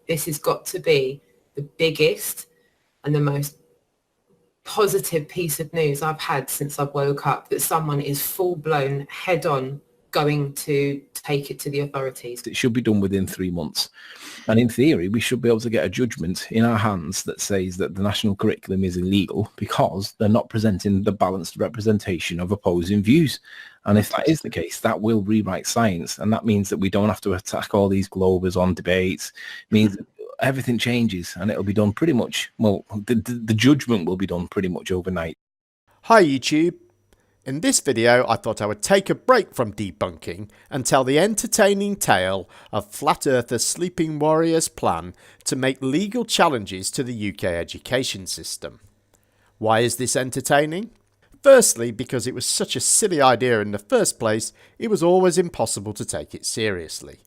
this has got to be the biggest and the most positive piece of news I've had since I woke up, that someone is full-blown head-on going to take it to the authorities. It should be done within 3 months. And in theory, we should be able to get a judgment in our hands that says that the national curriculum is illegal because they're not presenting the balanced representation of opposing views. And if that is the case, that will rewrite science. And that means that we don't have to attack all these globers on debates. It means that everything changes and it'll be done pretty much, well, the judgment will be done pretty much overnight. Hi YouTube. In this video, I thought I would take a break from debunking and tell the entertaining tale of Flat Earther Sleeping Warrior's plan to make legal challenges to the UK education system. Why is this entertaining? Firstly, because it was such a silly idea in the first place, it was always impossible to take it seriously.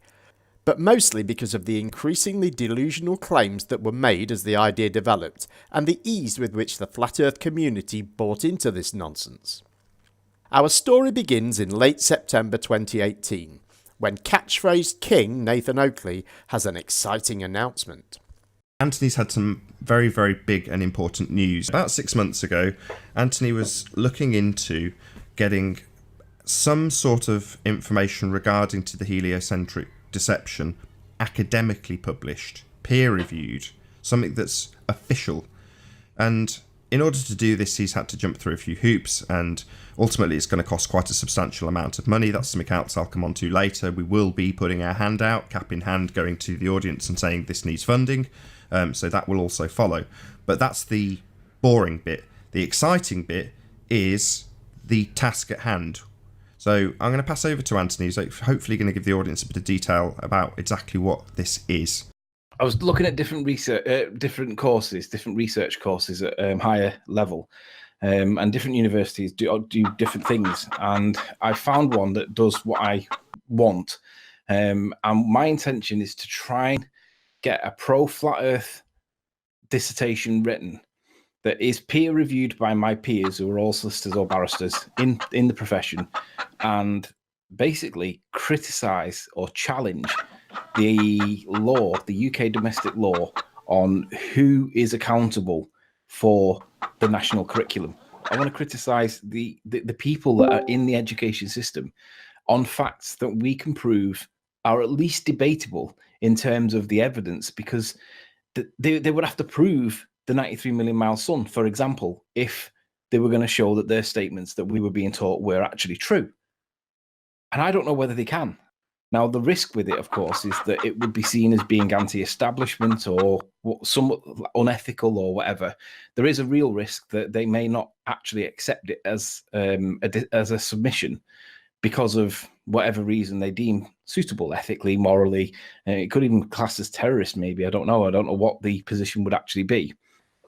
But mostly because of the increasingly delusional claims that were made as the idea developed and the ease with which the Flat Earth community bought into this nonsense. Our story begins in late September 2018, when catchphrase king Nathan Oakley has an exciting announcement. Anthony's had some very, very big and important news. About 6 months ago, Anthony was looking into getting some sort of information regarding to the heliocentric deception academically published, peer-reviewed, something that's official. And in order to do this, he's had to jump through a few hoops, and ultimately it's going to cost quite a substantial amount of money. That's something else I'll come on to later. We will be putting our hand out, cap in hand, going to the audience and saying this needs funding. So that will also follow. But that's the boring bit. The exciting bit is the task at hand. So I'm going to pass over to Anthony, who's hopefully going to give the audience a bit of detail about exactly what this is. I was looking at different research, different research courses at higher level, and different universities do different things. And I found one that does what I want. And my intention is to try and get a pro-Flat Earth dissertation written that is peer-reviewed by my peers who are all solicitors or barristers in the profession, and basically criticise or challenge the law, the UK domestic law, on who is accountable for the national curriculum. I want to criticise the people that are in the education system on facts that we can prove are at least debatable in terms of the evidence, because they would have to prove the 93 million mile sun, for example, if they were going to show that their statements that we were being taught were actually true. And I don't know whether they can. Now, the risk with it, of course, is that it would be seen as being anti-establishment or somewhat unethical or whatever. There is a real risk that they may not actually accept it as a submission because of whatever reason they deem suitable, ethically, morally. It could even class as terrorist, maybe. I don't know. I don't know what the position would actually be.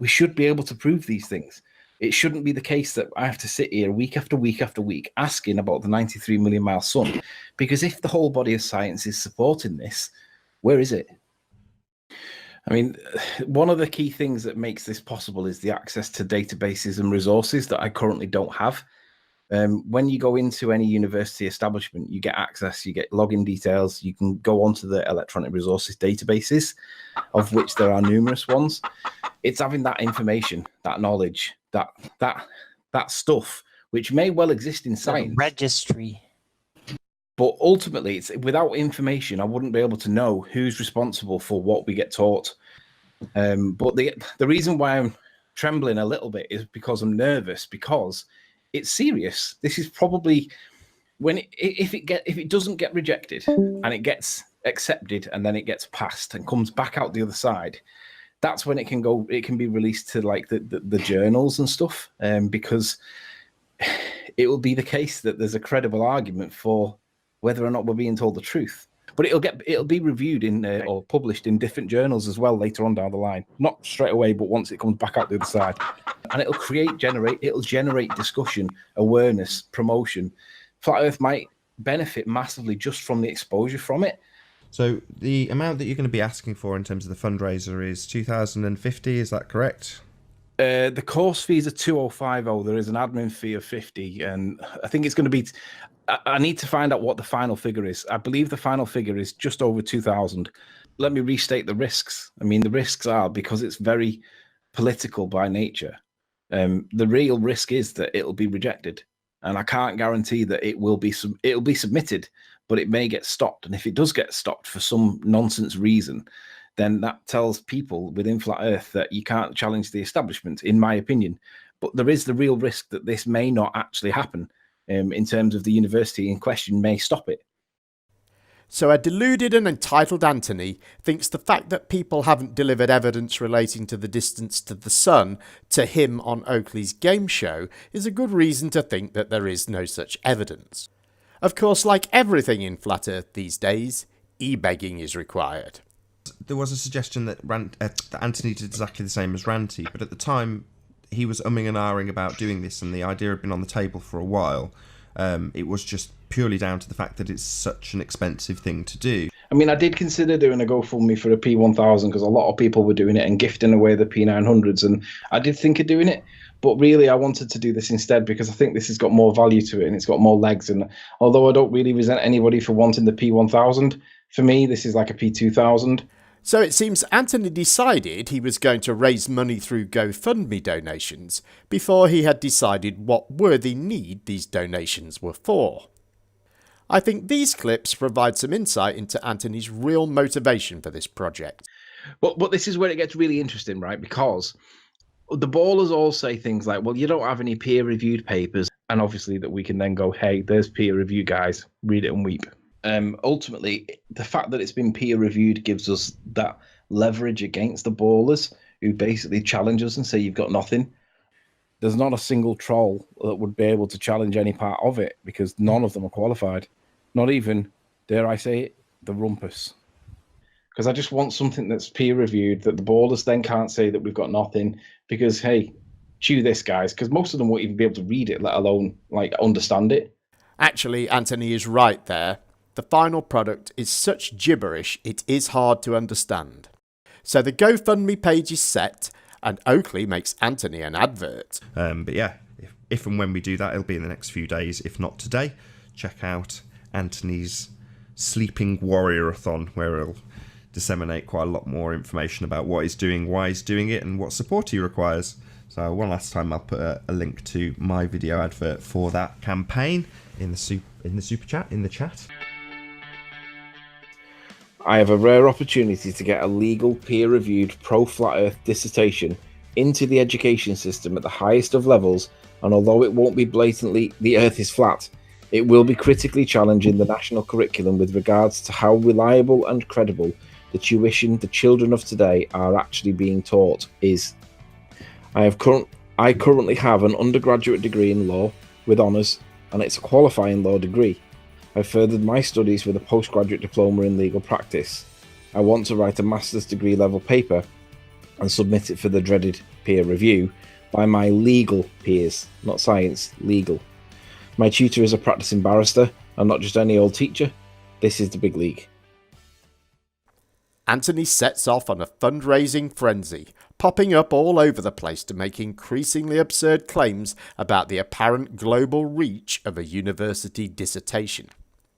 We should be able to prove these things. It shouldn't be the case that I have to sit here week after week after week asking about the 93 million mile sun, because if the whole body of science is supporting this, where is it? I mean, one of the key things that makes this possible is the access to databases and resources that I currently don't have. When you go into any university establishment, you get access, you get login details, you can go onto the electronic resources databases, of which there are numerous ones. It's having that information, that knowledge, that stuff, which may well exist in science. Registry. But ultimately, it's without information, I wouldn't be able to know who's responsible for what we get taught. But the reason why I'm trembling a little bit is because I'm nervous, because it's serious. This is probably if it doesn't get rejected and it gets accepted and then it gets passed and comes back out the other side, that's when it can be released to like the journals and stuff, because it will be the case that there's a credible argument for whether or not we're being told the truth. But it'll be reviewed in or published in different journals as well later on down the line. Not straight away, but once it comes back out the other side. And it'll generate discussion, awareness, promotion. Flat Earth might benefit massively just from the exposure from it. So the amount that you're going to be asking for in terms of the fundraiser is 2,050, is that correct? The course fees are 2,050. There is an admin fee of 50, and I think it's going to be. I need to find out what the final figure is. I believe the final figure is just over 2,000. let me restate the risks. I mean, the risks are, because it's very political by nature, the real risk is that it'll be rejected. And I can't guarantee that it'll be submitted, but it may get stopped. And if it does get stopped for some nonsense reason, then that tells people within Flat Earth that you can't challenge the establishment, in my opinion. But there is the real risk that this may not actually happen, in terms of the university in question may stop it. So a deluded and entitled Anthony thinks the fact that people haven't delivered evidence relating to the distance to the sun to him on Oakley's game show is a good reason to think that there is no such evidence. Of course, like everything in Flat Earth these days, e-begging is required. There was a suggestion that that Anthony did exactly the same as Ranty, but at the time he was umming and ahhing about doing this, and the idea had been on the table for a while. It was just purely down to the fact that it's such an expensive thing to do. I mean, I did consider doing a GoFundMe for a P1000 because a lot of people were doing it and gifting away the P900s, and I did think of doing it. But really, I wanted to do this instead because I think this has got more value to it and it's got more legs. And although I don't really resent anybody for wanting the P1000, for me, this is like a P2000. So it seems Anthony decided he was going to raise money through GoFundMe donations before he had decided what worthy need these donations were for. I think these clips provide some insight into Anthony's real motivation for this project. But this is where it gets really interesting, right? Because the ballers all say things like, well, you don't have any peer-reviewed papers. And obviously that we can then go, hey, there's peer review, guys. Read it and weep. Ultimately, the fact that it's been peer-reviewed gives us that leverage against the ballers who basically challenge us and say you've got nothing. There's not a single troll that would be able to challenge any part of it because none of them are qualified. Not even, dare I say it, the rumpus. Because I just want something that's peer-reviewed that the ballers then can't say that we've got nothing because, hey, chew this, guys, because most of them won't even be able to read it, let alone like understand it. Actually, Anthony is right there. The final product is such gibberish it is hard to understand. So the GoFundMe page is set and Oakley makes Anthony an advert. But yeah, if and when we do that, it'll be in the next few days, if not today. Check out Anthony's Sleeping Warrior-a-thon, where he'll disseminate quite a lot more information about what he's doing, why he's doing it, and what support he requires. So one last time, I'll put a link to my video advert for that campaign in the super chat, in the chat. I have a rare opportunity to get a legal, peer-reviewed, pro-flat Earth dissertation into the education system at the highest of levels, and although it won't be blatantly the Earth is flat, it will be critically challenging the national curriculum with regards to how reliable and credible the tuition the children of today are actually being taught is. I currently have an undergraduate degree in law with honours, and it's a qualifying law degree. I've furthered my studies with a postgraduate diploma in legal practice. I want to write a master's degree level paper and submit it for the dreaded peer review by my legal peers, not science, legal. My tutor is a practicing barrister and not just any old teacher. This is the big league. Anthony sets off on a fundraising frenzy, popping up all over the place to make increasingly absurd claims about the apparent global reach of a university dissertation.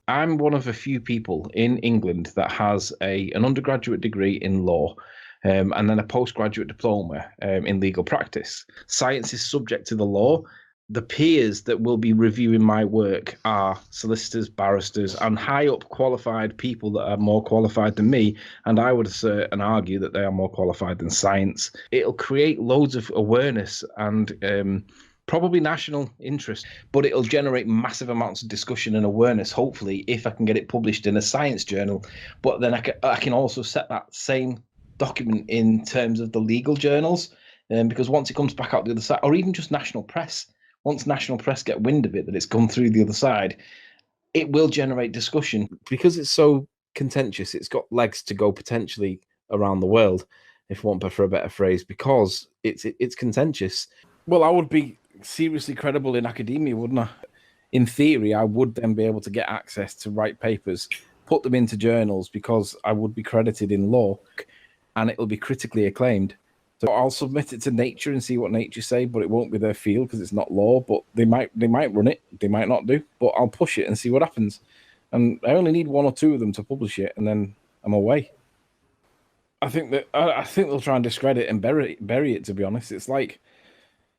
I'm one of a few people in England that has an undergraduate degree in law and then a postgraduate diploma in legal practice. Science is subject to the law. The peers that will be reviewing my work are solicitors, barristers, and high up qualified people that are more qualified than me. And I would assert and argue that they are more qualified than science. It'll create loads of awareness and probably national interest, but it'll generate massive amounts of discussion and awareness, hopefully, if I can get it published in a science journal. But then I can also set that same document in terms of the legal journals, because once it comes back out the other side, or even just national press, once national press get wind of it, that it's gone through the other side, it will generate discussion. Because it's so contentious, it's got legs to go potentially around the world, if one prefer a better phrase, because it's contentious. Well, I would be seriously credible in academia, wouldn't I? In theory, I would then be able to get access to write papers, put them into journals, because I would be credited in law, and it'll be critically acclaimed. So I'll submit it to Nature and see what Nature say, but it won't be their field because it's not law. But they might run it, they might not do. But I'll push it and see what happens. And I only need one or two of them to publish it, and then I'm away. I think they'll try and discredit and bury it. To be honest, it's like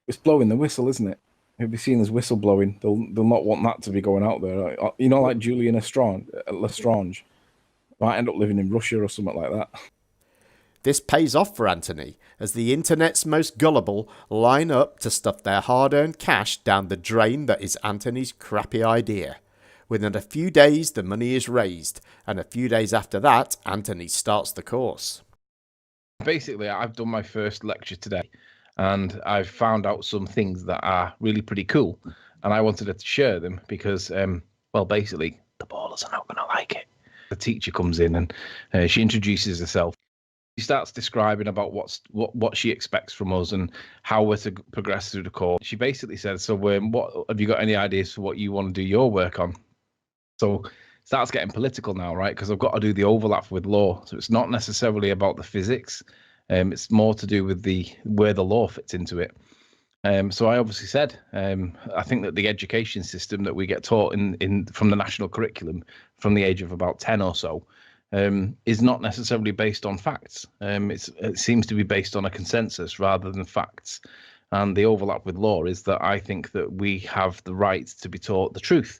it's blowing the whistle, isn't it? It'll be seen as whistle blowing. They'll not want that to be going out there. You know, like Julian Lestrange might end up living in Russia or something like that. This pays off for Anthony, as the internet's most gullible line up to stuff their hard-earned cash down the drain that is Anthony's crappy idea. Within a few days, the money is raised, and a few days after that, Anthony starts the course. Basically, I've done my first lecture today, and I've found out some things that are really pretty cool, and I wanted to share them because, well, basically, the ballers are not going to like it. The teacher comes in and she introduces herself. She starts describing about what she expects from us and how we're to progress through the course. She basically says, so what have you got any ideas for what you want to do your work on? So it starts getting political now, right? Because I've got to do the overlap with law. So it's not necessarily about the physics. It's more to do with where the law fits into it. So I obviously said, I think that the education system that we get taught from the national curriculum from the age of about 10 or so is not necessarily based on facts. It seems to be based on a consensus rather than facts. And the overlap with law is that I think that we have the right to be taught the truth.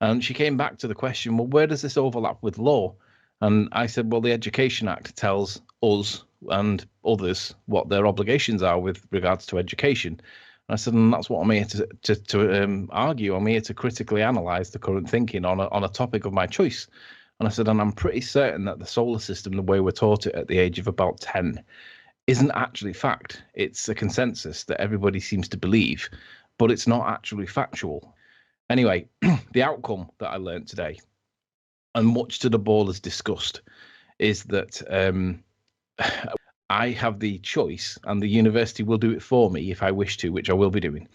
And she came back to the question, well, where does this overlap with law? And I said, well, the Education Act tells us and others what their obligations are with regards to education. And I said, and that's what I'm here to argue. I'm here to critically analyse the current thinking on a topic of my choice. And I said, and I'm pretty certain that the solar system, the way we're taught it at the age of about 10, isn't actually fact. It's a consensus that everybody seems to believe, but it's not actually factual. Anyway, the outcome that I learned today, and much to the ballers discussed, is that I have the choice, and the university will do it for me if I wish to, which I will be doing,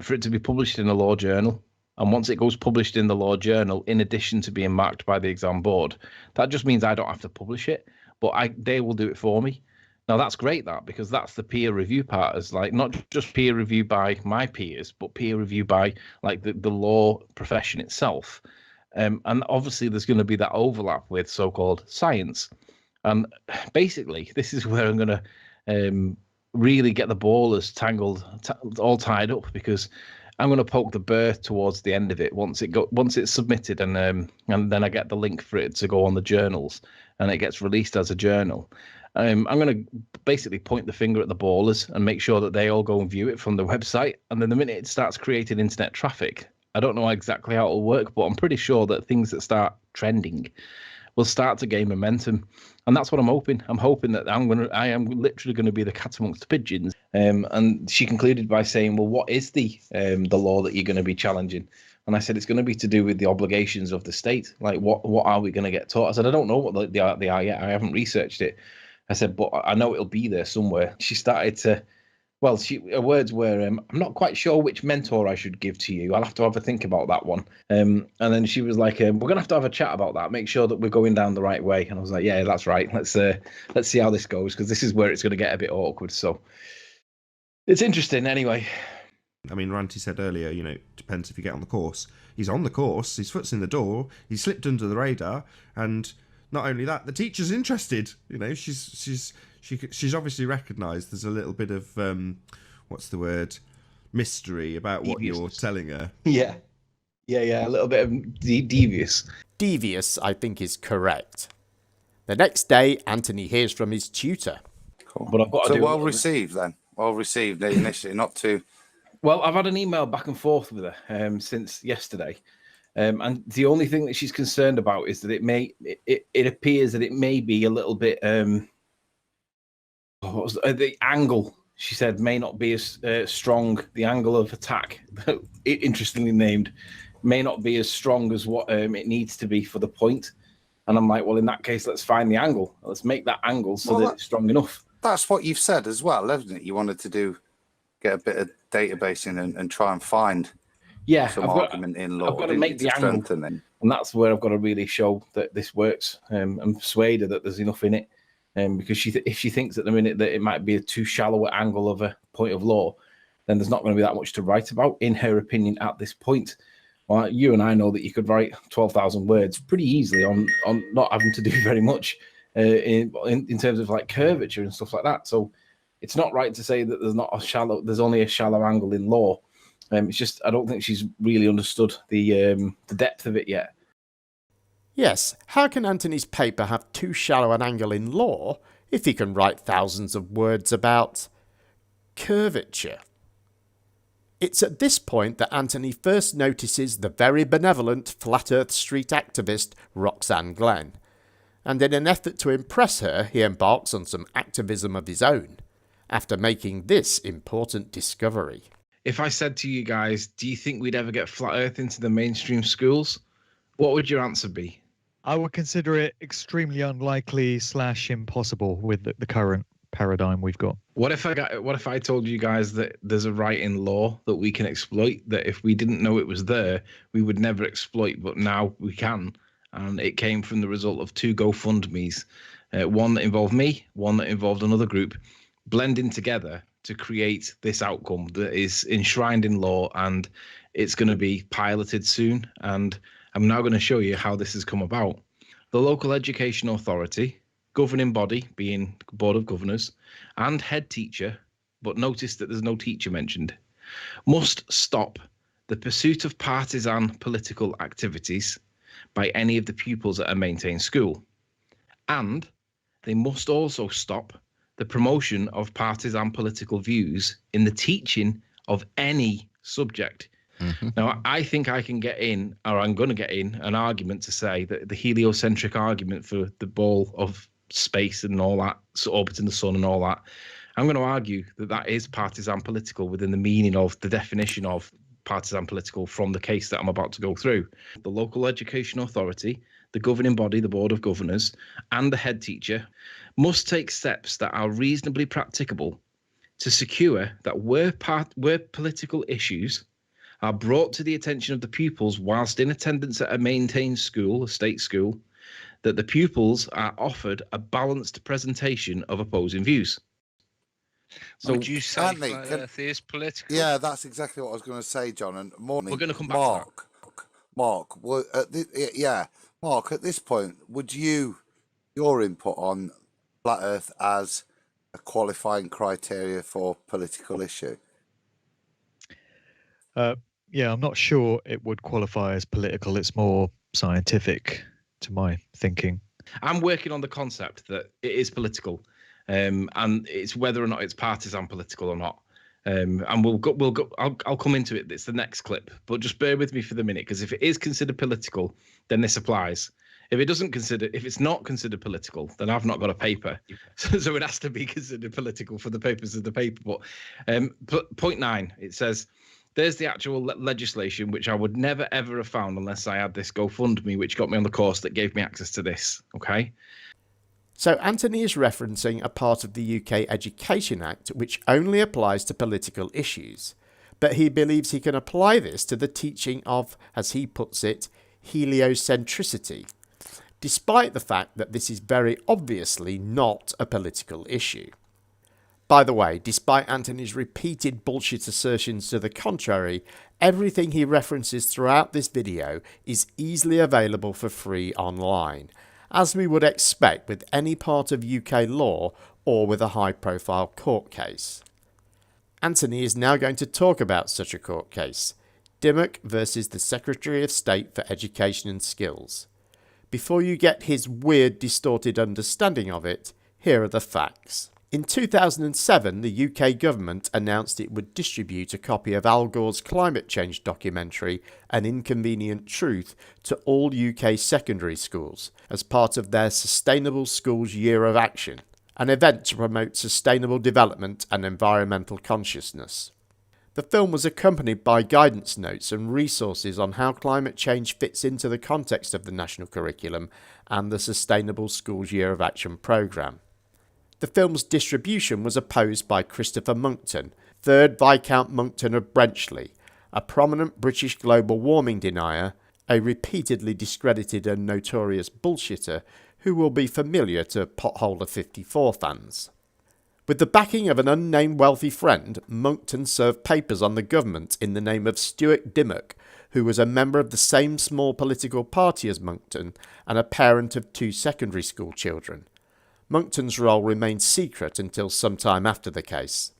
for it to be published in a law journal. And once it goes published in the law journal, in addition to being marked by the exam board, that just means I don't have to publish it, but they will do it for me. Now that's great, because that's the peer review part, is like not just peer review by my peers, but peer review by like the law profession itself. And obviously there's going to be that overlap with so-called science. And basically, this is where I'm going to really get the ballers all tied up, because I'm going to poke the bear towards the end of it once it's submitted, and then I get the link for it to go on the journals, and it gets released as a journal. I'm going to basically point the finger at the ballers and make sure that they all go and view it from the website. And then the minute it starts creating internet traffic, I don't know exactly how it'll work, but I'm pretty sure that things that start trending will start to gain momentum. And that's what I'm hoping. I'm hoping that I am literally going to be the cat amongst the pigeons. And she concluded by saying, well, what is the law that you're going to be challenging? And I said, it's going to be to do with the obligations of the state. Like, what are we going to get taught? I said, I don't know what they are yet. I haven't researched it. I said, but I know it'll be there somewhere. She started to, well, her words were, I'm not quite sure which mentor I should give to you. I'll have to have a think about that one. And then she was like, we're going to have a chat about that. Make sure that we're going down the right way. And I was like, yeah, that's right. Let's see how this goes, because this is where it's going to get a bit awkward. So it's interesting anyway. I mean, Ranty said earlier, it depends if you get on the course. He's on the course, his foot's in the door, he slipped under the radar, and not only that, the teacher's interested. She's obviously recognised there's a little bit of mystery about what you're telling her. Yeah, a little bit of devious. Devious, I think, is correct. The next day, Anthony hears from his tutor. Cool. But I've got to well received then. Well received initially, not too. Well, I've had an email back and forth with her since yesterday. And the only thing that she's concerned about is that it appears that it may be a little bit the angle, she said, may not be as strong. The angle of attack, interestingly named, may not be as strong as what it needs to be for the point. And I'm like, well, in that case, let's find the angle. Let's make that angle so that it's strong enough. That's what you've said as well, hasn't it? You wanted to get a bit of databasing and try and find some argument in law. I've got to make the angle, and that's where I've got to really show that this works and persuade her that there's enough in it. Because if she thinks at the minute that it might be a too shallow angle of a point of law, then there's not going to be that much to write about, in her opinion, at this point. Well, you and I know that you could write 12,000 words pretty easily on not having to do very much. in terms of like curvature and stuff like that. So it's not right to say that there's only a shallow angle in law. It's just I don't think she's really understood the depth of it yet. Yes, how can Anthony's paper have too shallow an angle in law if he can write thousands of words about curvature? It's at this point that Anthony first notices the very benevolent Flat Earth Street activist Roxanne Glenn, and in an effort to impress her, he embarks on some activism of his own, after making this important discovery. If I said to you guys, do you think we'd ever get Flat Earth into the mainstream schools? What would your answer be? I would consider it extremely unlikely / impossible with the current paradigm we've got. What if I told you guys that there's a right in law that we can exploit, that if we didn't know it was there, we would never exploit, but now we can? And it came from the result of 2 GoFundMes, one that involved me, one that involved another group, blending together to create this outcome that is enshrined in law, and it's going to be piloted soon. And I'm now going to show you how this has come about. The local education authority, governing body being Board of Governors, and head teacher, but notice that there's no teacher mentioned, must stop the pursuit of partisan political activities by any of the pupils at a maintained school. And they must also stop the promotion of partisan political views in the teaching of any subject. Mm-hmm. Now, I think I can get in, or I'm going to get in, an argument to say that the heliocentric argument for the ball of space and all that, so orbiting the sun and all that, I'm going to argue that that is partisan political within the meaning of the definition of partisan political from the case that I'm about to go through. The local education authority, the governing body, the Board of Governors, and the head teacher must take steps that are reasonably practicable to secure that where political issues are brought to the attention of the pupils whilst in attendance at a maintained school, a state school, that the pupils are offered a balanced presentation of opposing views. So would you say Flat Earth is political? Yeah, that's exactly what I was going to say, John. And more, we're going to come back to that. Mark, Mark, at this point, would your input on Flat Earth as a qualifying criteria for political issue? Yeah, I'm not sure it would qualify as political. It's more scientific to my thinking. I'm working on the concept that it is political, and it's whether or not it's partisan political or not. And we'll go. I'll come into it. It's the next clip, but just bear with me for the minute, because if it is considered political, then this applies. If it's not considered political, then I've not got a paper. So it has to be considered political for the purpose of the paper. But point 9, it says, there's the actual legislation, which I would never, ever have found unless I had this GoFundMe, which got me on the course that gave me access to this. Okay. So Anthony is referencing a part of the UK Education Act which only applies to political issues, but he believes he can apply this to the teaching of, as he puts it, heliocentricity, despite the fact that this is very obviously not a political issue. By the way, despite Anthony's repeated bullshit assertions to the contrary, everything he references throughout this video is easily available for free online, as we would expect with any part of UK law or with a high-profile court case. Anthony is now going to talk about such a court case, Dimmock versus the Secretary of State for Education and Skills. Before you get his weird, distorted understanding of it, here are the facts. In 2007, the UK government announced it would distribute a copy of Al Gore's climate change documentary, An Inconvenient Truth, to all UK secondary schools as part of their Sustainable Schools Year of Action, an event to promote sustainable development and environmental consciousness. The film was accompanied by guidance notes and resources on how climate change fits into the context of the national curriculum and the Sustainable Schools Year of Action programme. The film's distribution was opposed by Christopher Monckton, 3rd Viscount Monckton of Brenchley, a prominent British global warming denier, a repeatedly discredited and notorious bullshitter who will be familiar to Potholder 54 fans. With the backing of an unnamed wealthy friend, Monckton served papers on the government in the name of Stuart Dimmock, who was a member of the same small political party as Monckton and a parent of 2 secondary school children. Monkton's role remained secret until some time after the case.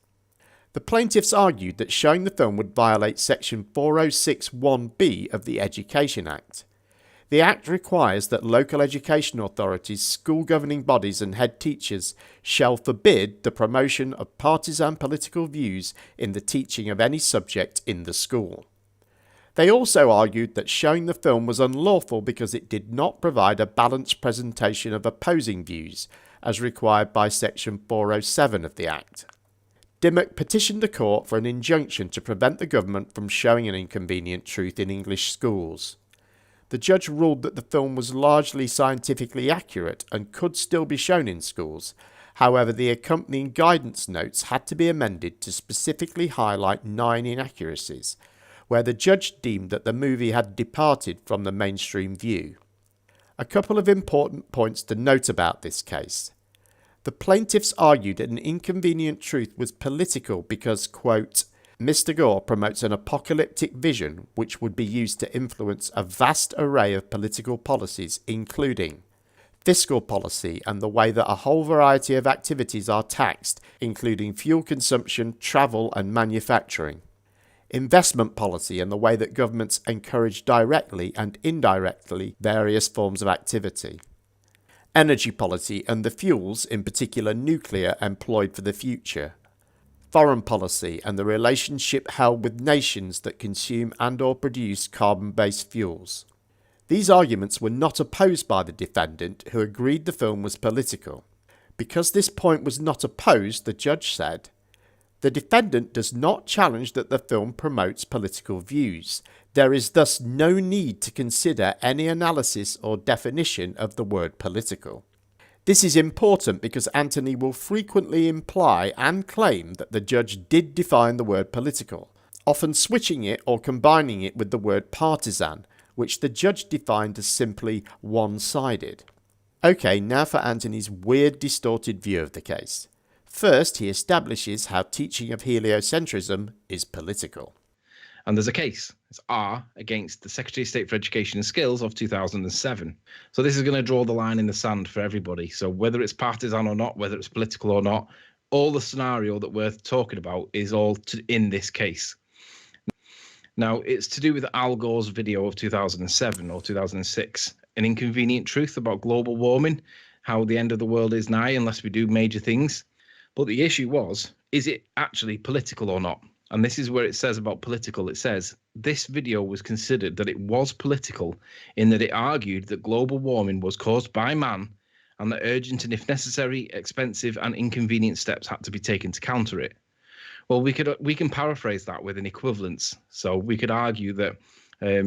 The plaintiffs argued that showing the film would violate Section 406(1)(b) of the Education Act. The Act requires that local education authorities, school governing bodies and head teachers shall forbid the promotion of partisan political views in the teaching of any subject in the school. They also argued that showing the film was unlawful because it did not provide a balanced presentation of opposing views, as required by Section 407 of the Act. Dimmock petitioned the court for an injunction to prevent the government from showing an inconvenient truth in English schools. The judge ruled that the film was largely scientifically accurate and could still be shown in schools. However, the accompanying guidance notes had to be amended to specifically highlight 9 inaccuracies, where the judge deemed that the movie had departed from the mainstream view. A couple of important points to note about this case. The plaintiffs argued that an inconvenient truth was political because, quote, Mr. Gore promotes an apocalyptic vision which would be used to influence a vast array of political policies, including fiscal policy and the way that a whole variety of activities are taxed, including fuel consumption, travel and manufacturing, investment policy and the way that governments encourage directly and indirectly various forms of activity, energy policy and the fuels, in particular nuclear, employed for the future, foreign policy and the relationship held with nations that consume and or produce carbon-based fuels. These arguments were not opposed by the defendant, who agreed the film was political. Because this point was not opposed, the judge said, the defendant does not challenge that the film promotes political views. There is thus no need to consider any analysis or definition of the word political. This is important because Anthony will frequently imply and claim that the judge did define the word political, often switching it or combining it with the word partisan, which the judge defined as simply one-sided. Okay, now for Anthony's weird, distorted view of the case. First, he establishes how teaching of heliocentrism is political. And there's a case. It's R against the Secretary of State for Education and Skills of 2007. So this is going to draw the line in the sand for everybody. So whether it's partisan or not, whether it's political or not, all the scenario that we're talking about is all in this case. Now, it's to do with Al Gore's video of 2007 or 2006, An Inconvenient Truth About Global Warming, how the end of the world is nigh unless we do major things. But the issue was, is it actually political or not? And this is where it says about political. It says, this video was considered that it was political in that it argued that global warming was caused by man and that urgent and, if necessary, expensive and inconvenient steps had to be taken to counter it. Well, we can paraphrase that with an equivalence. So we could argue that the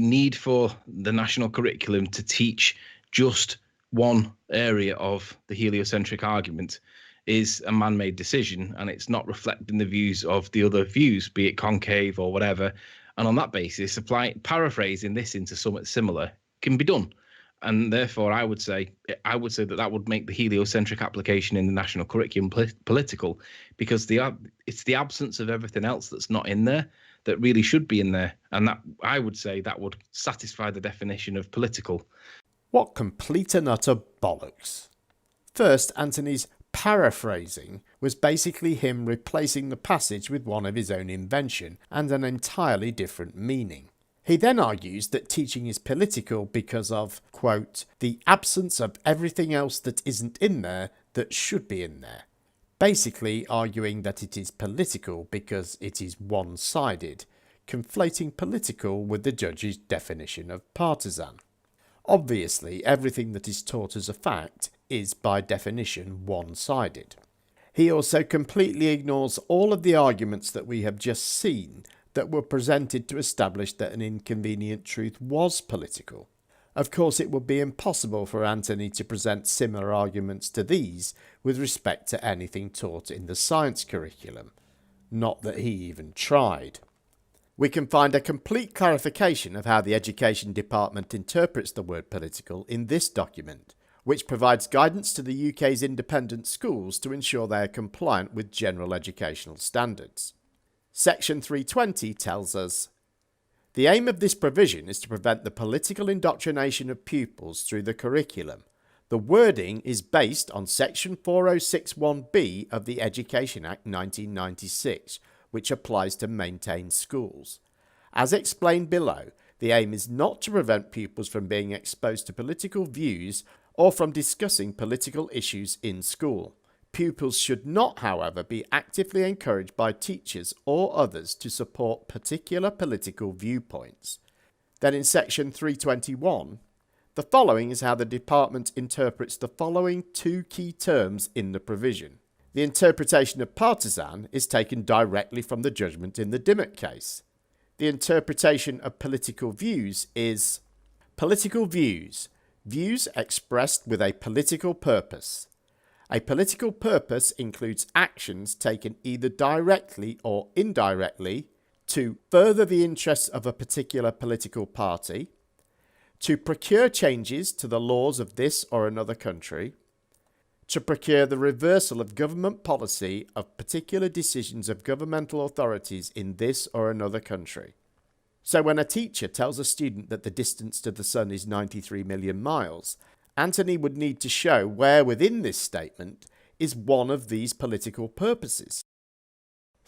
need for the national curriculum to teach just one area of the heliocentric argument is a man-made decision, and it's not reflecting the views of the other views, be it concave or whatever. And on that basis, paraphrasing this into something similar can be done. And therefore, I would say that would make the heliocentric application in the national curriculum political, because it's the absence of everything else that's not in there that really should be in there. And that, I would say, that would satisfy the definition of political. What complete and utter bollocks. First, Anthony's paraphrasing was basically him replacing the passage with one of his own invention and an entirely different meaning. He then argues that teaching is political because of, quote, the absence of everything else that isn't in there that should be in there. Basically arguing that it is political because it is one-sided, conflating political with the judge's definition of partisan. Obviously, everything that is taught as a fact is by definition one-sided. He also completely ignores all of the arguments that we have just seen that were presented to establish that an inconvenient truth was political. Of course, it would be impossible for Anthony to present similar arguments to these with respect to anything taught in the science curriculum. Not that he even tried. We can find a complete clarification of how the Education Department interprets the word political in this document, which provides guidance to the UK's independent schools to ensure they are compliant with general educational standards. Section 320 tells us, the aim of this provision is to prevent the political indoctrination of pupils through the curriculum, The wording is based on Section 4061B of the Education Act 1996, which applies to maintained schools. As explained below, the aim is not to prevent pupils from being exposed to political views or from discussing political issues in school. Pupils should not, however, be actively encouraged by teachers or others to support particular political viewpoints. Then in Section 321, the following is how the department interprets the following two key terms in the provision. The interpretation of partisan is taken directly from the judgment in the Dimmock case. The interpretation of political views is political views, views expressed with a political purpose. A political purpose includes actions taken either directly or indirectly to further the interests of a particular political party, to procure changes to the laws of this or another country, to procure the reversal of government policy of particular decisions of governmental authorities in this or another country. So when a teacher tells a student that the distance to the sun is 93 million miles, Anthony would need to show where within this statement is one of these political purposes.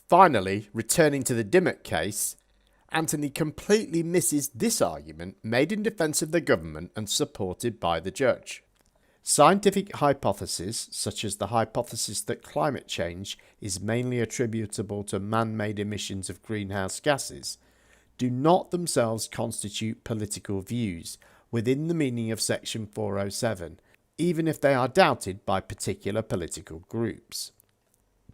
Finally, returning to the Dimmock case, Anthony completely misses this argument made in defence of the government and supported by the judge. Scientific hypotheses, such as the hypothesis that climate change is mainly attributable to man-made emissions of greenhouse gases, do not themselves constitute political views within the meaning of Section 407, even if they are doubted by particular political groups.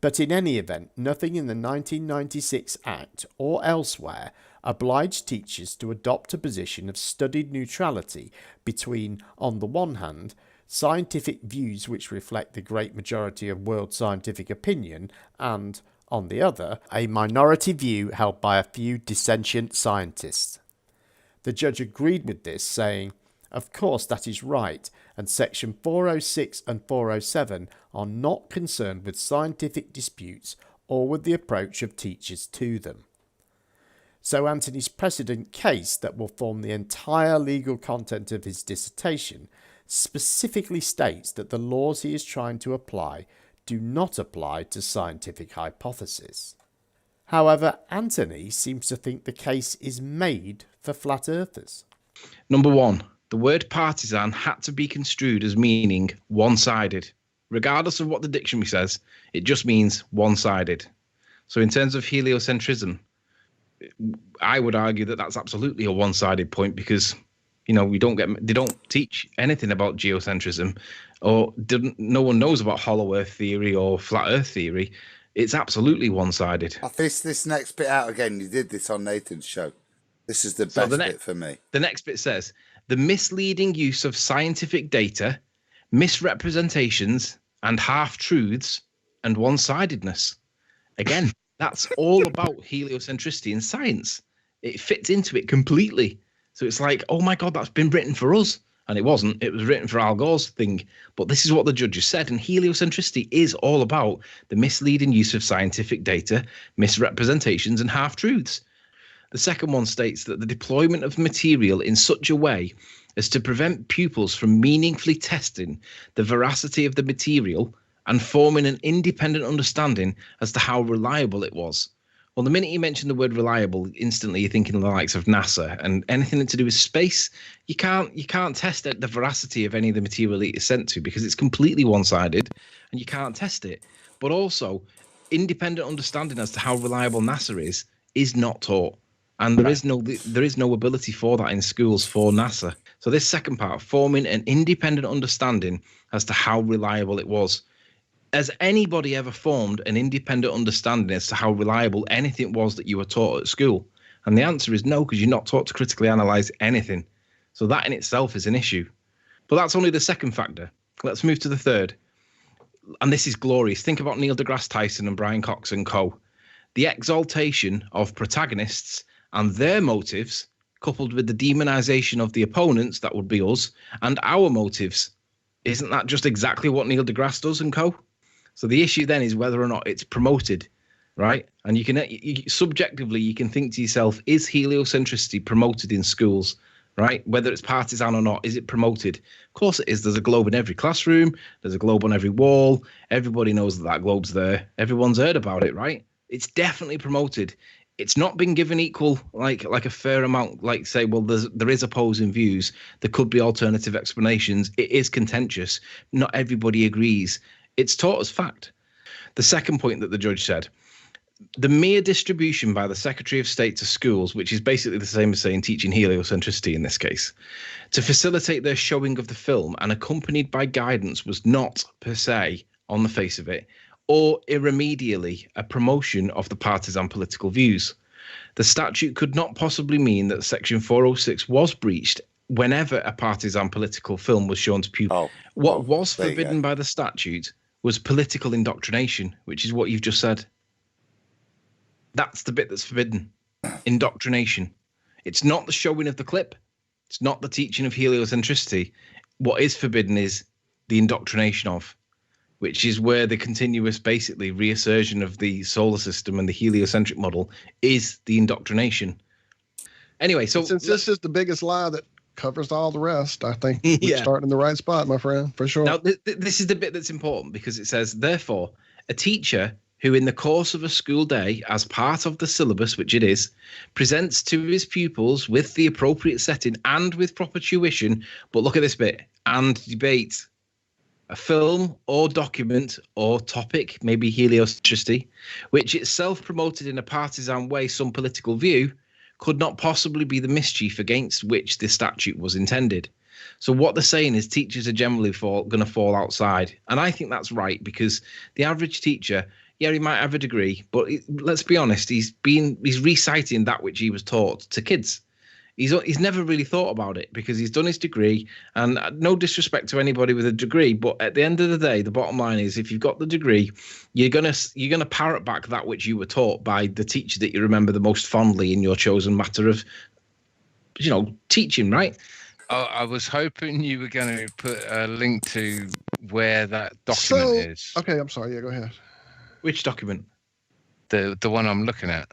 But in any event, nothing in the 1996 Act or elsewhere obliged teachers to adopt a position of studied neutrality between, on the one hand, scientific views which reflect the great majority of world scientific opinion and, on the other, a minority view held by a few dissentient scientists. The judge agreed with this, saying, "Of course that is right, and Section 406 and 407 are not concerned with scientific disputes or with the approach of teachers to them." So Anthony's precedent case that will form the entire legal content of his dissertation specifically states that the laws he is trying to apply do not apply to scientific hypotheses. However, Anthony seems to think the case is made for flat earthers. Number one, the word partisan had to be construed as meaning one-sided. Regardless of what the dictionary says, it just means one-sided. So in terms of heliocentrism, I would argue that that's absolutely a one-sided point because, you know, they don't teach anything about geocentrism, or no one knows about hollow earth theory or flat earth theory. It's absolutely one-sided. I fish this next bit out again. You did this on Nathan's show. This is the best bit for me. The next bit says, the misleading use of scientific data, misrepresentations, and half-truths, and one-sidedness. Again, that's all about heliocentricity in science. It fits into it completely. So it's like, oh my God, that's been written for us. And it wasn't. It was written for Al Gore's thing. But this is what the judges said. And heliocentricity is all about the misleading use of scientific data, misrepresentations, and half-truths. The second one states that the deployment of material in such a way as to prevent pupils from meaningfully testing the veracity of the material and forming an independent understanding as to how reliable it was. Well, the minute you mention the word reliable, instantly you're thinking of the likes of NASA, and anything to do with space, you can't test the veracity of any of the material it is sent to because it's completely one-sided and you can't test it. But also, independent understanding as to how reliable NASA is not taught. And there is no ability for that in schools for NASA. So this second part, forming an independent understanding as to how reliable it was. Has anybody ever formed an independent understanding as to how reliable anything was that you were taught at school? And the answer is no, because you're not taught to critically analyze anything. So that in itself is an issue. But that's only the second factor. Let's move to the third. And this is glorious. Think about Neil deGrasse Tyson and Brian Cox and co. The exaltation of protagonists and their motives, coupled with the demonization of the opponents, that would be us, and our motives. Isn't that just exactly what Neil deGrasse does and co? So the issue then is whether or not it's promoted, right? And subjectively, you can think to yourself, is heliocentricity promoted in schools? right? Whether it's partisan or not, is it promoted? Of course it is. There's a globe in every classroom. There's a globe on every wall. Everybody knows that that globe's there. Everyone's heard about it, right? It's definitely promoted. It's not been given equal, like a fair amount, like say, well, there is opposing views. There could be alternative explanations. It is contentious. Not everybody agrees. It's taught as fact. The second point that the judge said, the mere distribution by the Secretary of State to schools, which is basically the same as saying teaching heliocentricity in this case, to facilitate their showing of the film and accompanied by guidance was not per se, on the face of it, or irremediably a promotion of the partisan political views. The statute could not possibly mean that Section 406 was breached whenever a partisan political film was shown to pupils. What was forbidden by the statute was political indoctrination, which is what you've just said. That's the bit that's forbidden. Indoctrination. It's not the showing of the clip. It's not the teaching of heliocentricity. What is forbidden is the indoctrination of, which is where the continuous, basically, reassertion of the solar system and the heliocentric model is the indoctrination. Anyway, so since this is the biggest lie that covers all the rest, I think we're starting in the right spot, my friend, for sure. Now, this is the bit that's important because it says, therefore, a teacher who in the course of a school day, as part of the syllabus, which it is, presents to his pupils with the appropriate setting and with proper tuition, but look at this bit, and debate a film or document or topic, maybe heliocentricity, which itself promoted in a partisan way some political view, could not possibly be the mischief against which the statute was intended. So what they're saying is teachers are generally going to fall outside. And I think that's right, because the average teacher, yeah, he might have a degree, but let's be honest, he's reciting that which he was taught to kids. He's never really thought about it because he's done his degree, and no disrespect to anybody with a degree, but at the end of the day, the bottom line is if you've got the degree, you're gonna parrot back that which you were taught by the teacher that you remember the most fondly in your chosen matter of, teaching, right? I was hoping you were going to put a link to where that document is. Okay, I'm sorry. Yeah, go ahead. Which document? The one I'm looking at.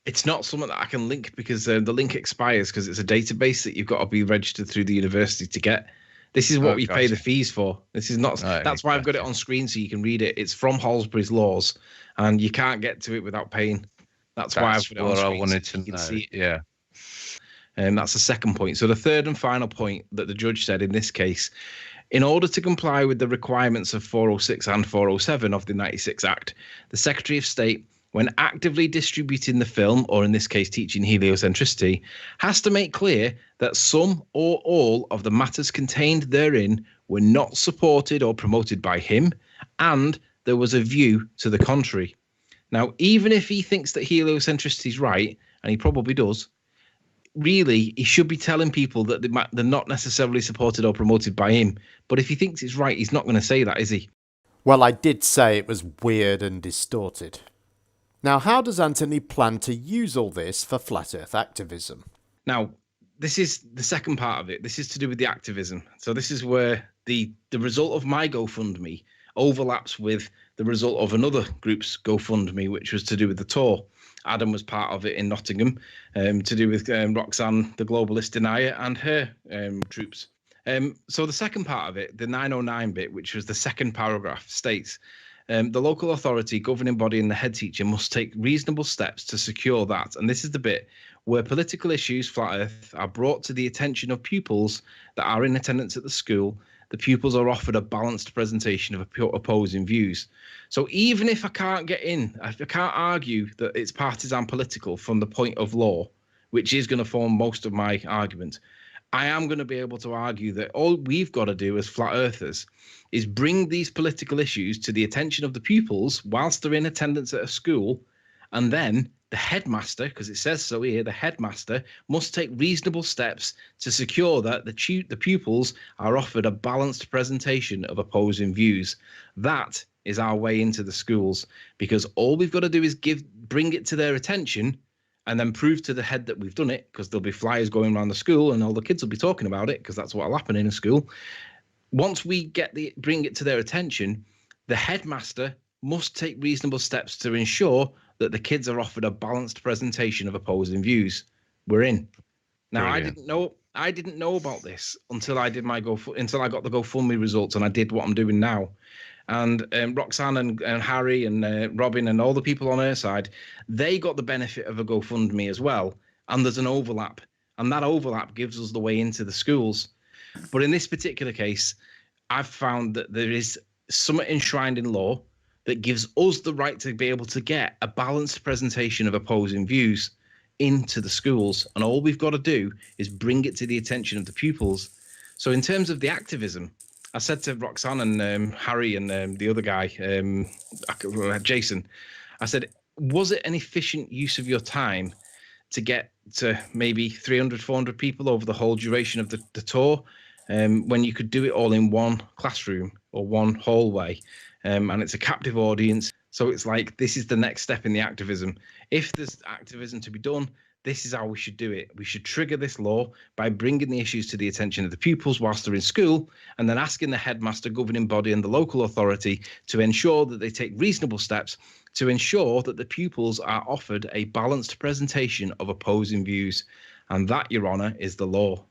It's not something that I can link because the link expires because it's a database that you've got to be registered through the university to get. This is what we pay the fees for. This is not. That's why I've got it on screen so you can read it. It's from Halsbury's Laws, and you can't get to it without paying. That's why I've put it on screen. I wanted to know. See it. Yeah. And that's the second point. So the third and final point that the judge said in this case, in order to comply with the requirements of 406 and 407 of the 96 Act, the Secretary of State, when actively distributing the film, or in this case teaching heliocentricity, has to make clear that some or all of the matters contained therein were not supported or promoted by him, and there was a view to the contrary. Now, even if he thinks that heliocentricity is right, and he probably does, really, he should be telling people that they're not necessarily supported or promoted by him. But if he thinks it's right, he's not going to say that, is he? Well, I did say it was weird and distorted. Now, how does Anthony plan to use all this for flat earth activism? Now, this is the second part of it. This is to do with the activism. So this is where the result of my GoFundMe overlaps with the result of another group's GoFundMe, which was to do with the tour. Adam was part of it in Nottingham, to do with Roxanne, the globalist denier, and her troops. So the second part of it, the 909 bit, which was the second paragraph, states, the local authority, governing body, and the head teacher must take reasonable steps to secure that. And this is the bit where political issues, flat earth, are brought to the attention of pupils that are in attendance at the school. The pupils are offered a balanced presentation of opposing views. So even if I can't get in, if I can't argue that it's partisan political from the point of law, which is going to form most of my argument, I am going to be able to argue that all we've got to do as flat earthers is bring these political issues to the attention of the pupils whilst they're in attendance at a school, and then the headmaster, because it says so here, the headmaster must take reasonable steps to secure that the pupils are offered a balanced presentation of opposing views. That is our way into the schools, because all we've got to do is bring it to their attention and then prove to the head that we've done it, because there'll be flyers going around the school and all the kids will be talking about it, because that's what will happen in a school. Once we bring it to their attention, the headmaster must take reasonable steps to ensure that the kids are offered a balanced presentation of opposing views. We're in. Now, brilliant. I didn't know about this until I did until I got the GoFundMe results, and I did what I'm doing now. And Roxanne and Harry and Robin and all the people on her side, they got the benefit of a GoFundMe as well. And there's an overlap, and that overlap gives us the way into the schools. But in this particular case, I've found that there is something enshrined in law that gives us the right to be able to get a balanced presentation of opposing views into the schools. And all we've got to do is bring it to the attention of the pupils. So in terms of the activism, I said to Roxanne and Harry and the other guy, Jason, I said, was it an efficient use of your time to get to maybe 300, 400 people over the whole duration of the tour, when you could do it all in one classroom or one hallway, and it's a captive audience? So it's like, this is the next step in the activism. If there's activism to be done, this is how we should do it. We should trigger this law by bringing the issues to the attention of the pupils whilst they're in school, and then asking the headmaster, governing body and the local authority to ensure that they take reasonable steps to ensure that the pupils are offered a balanced presentation of opposing views. And that, Your Honour, is the law.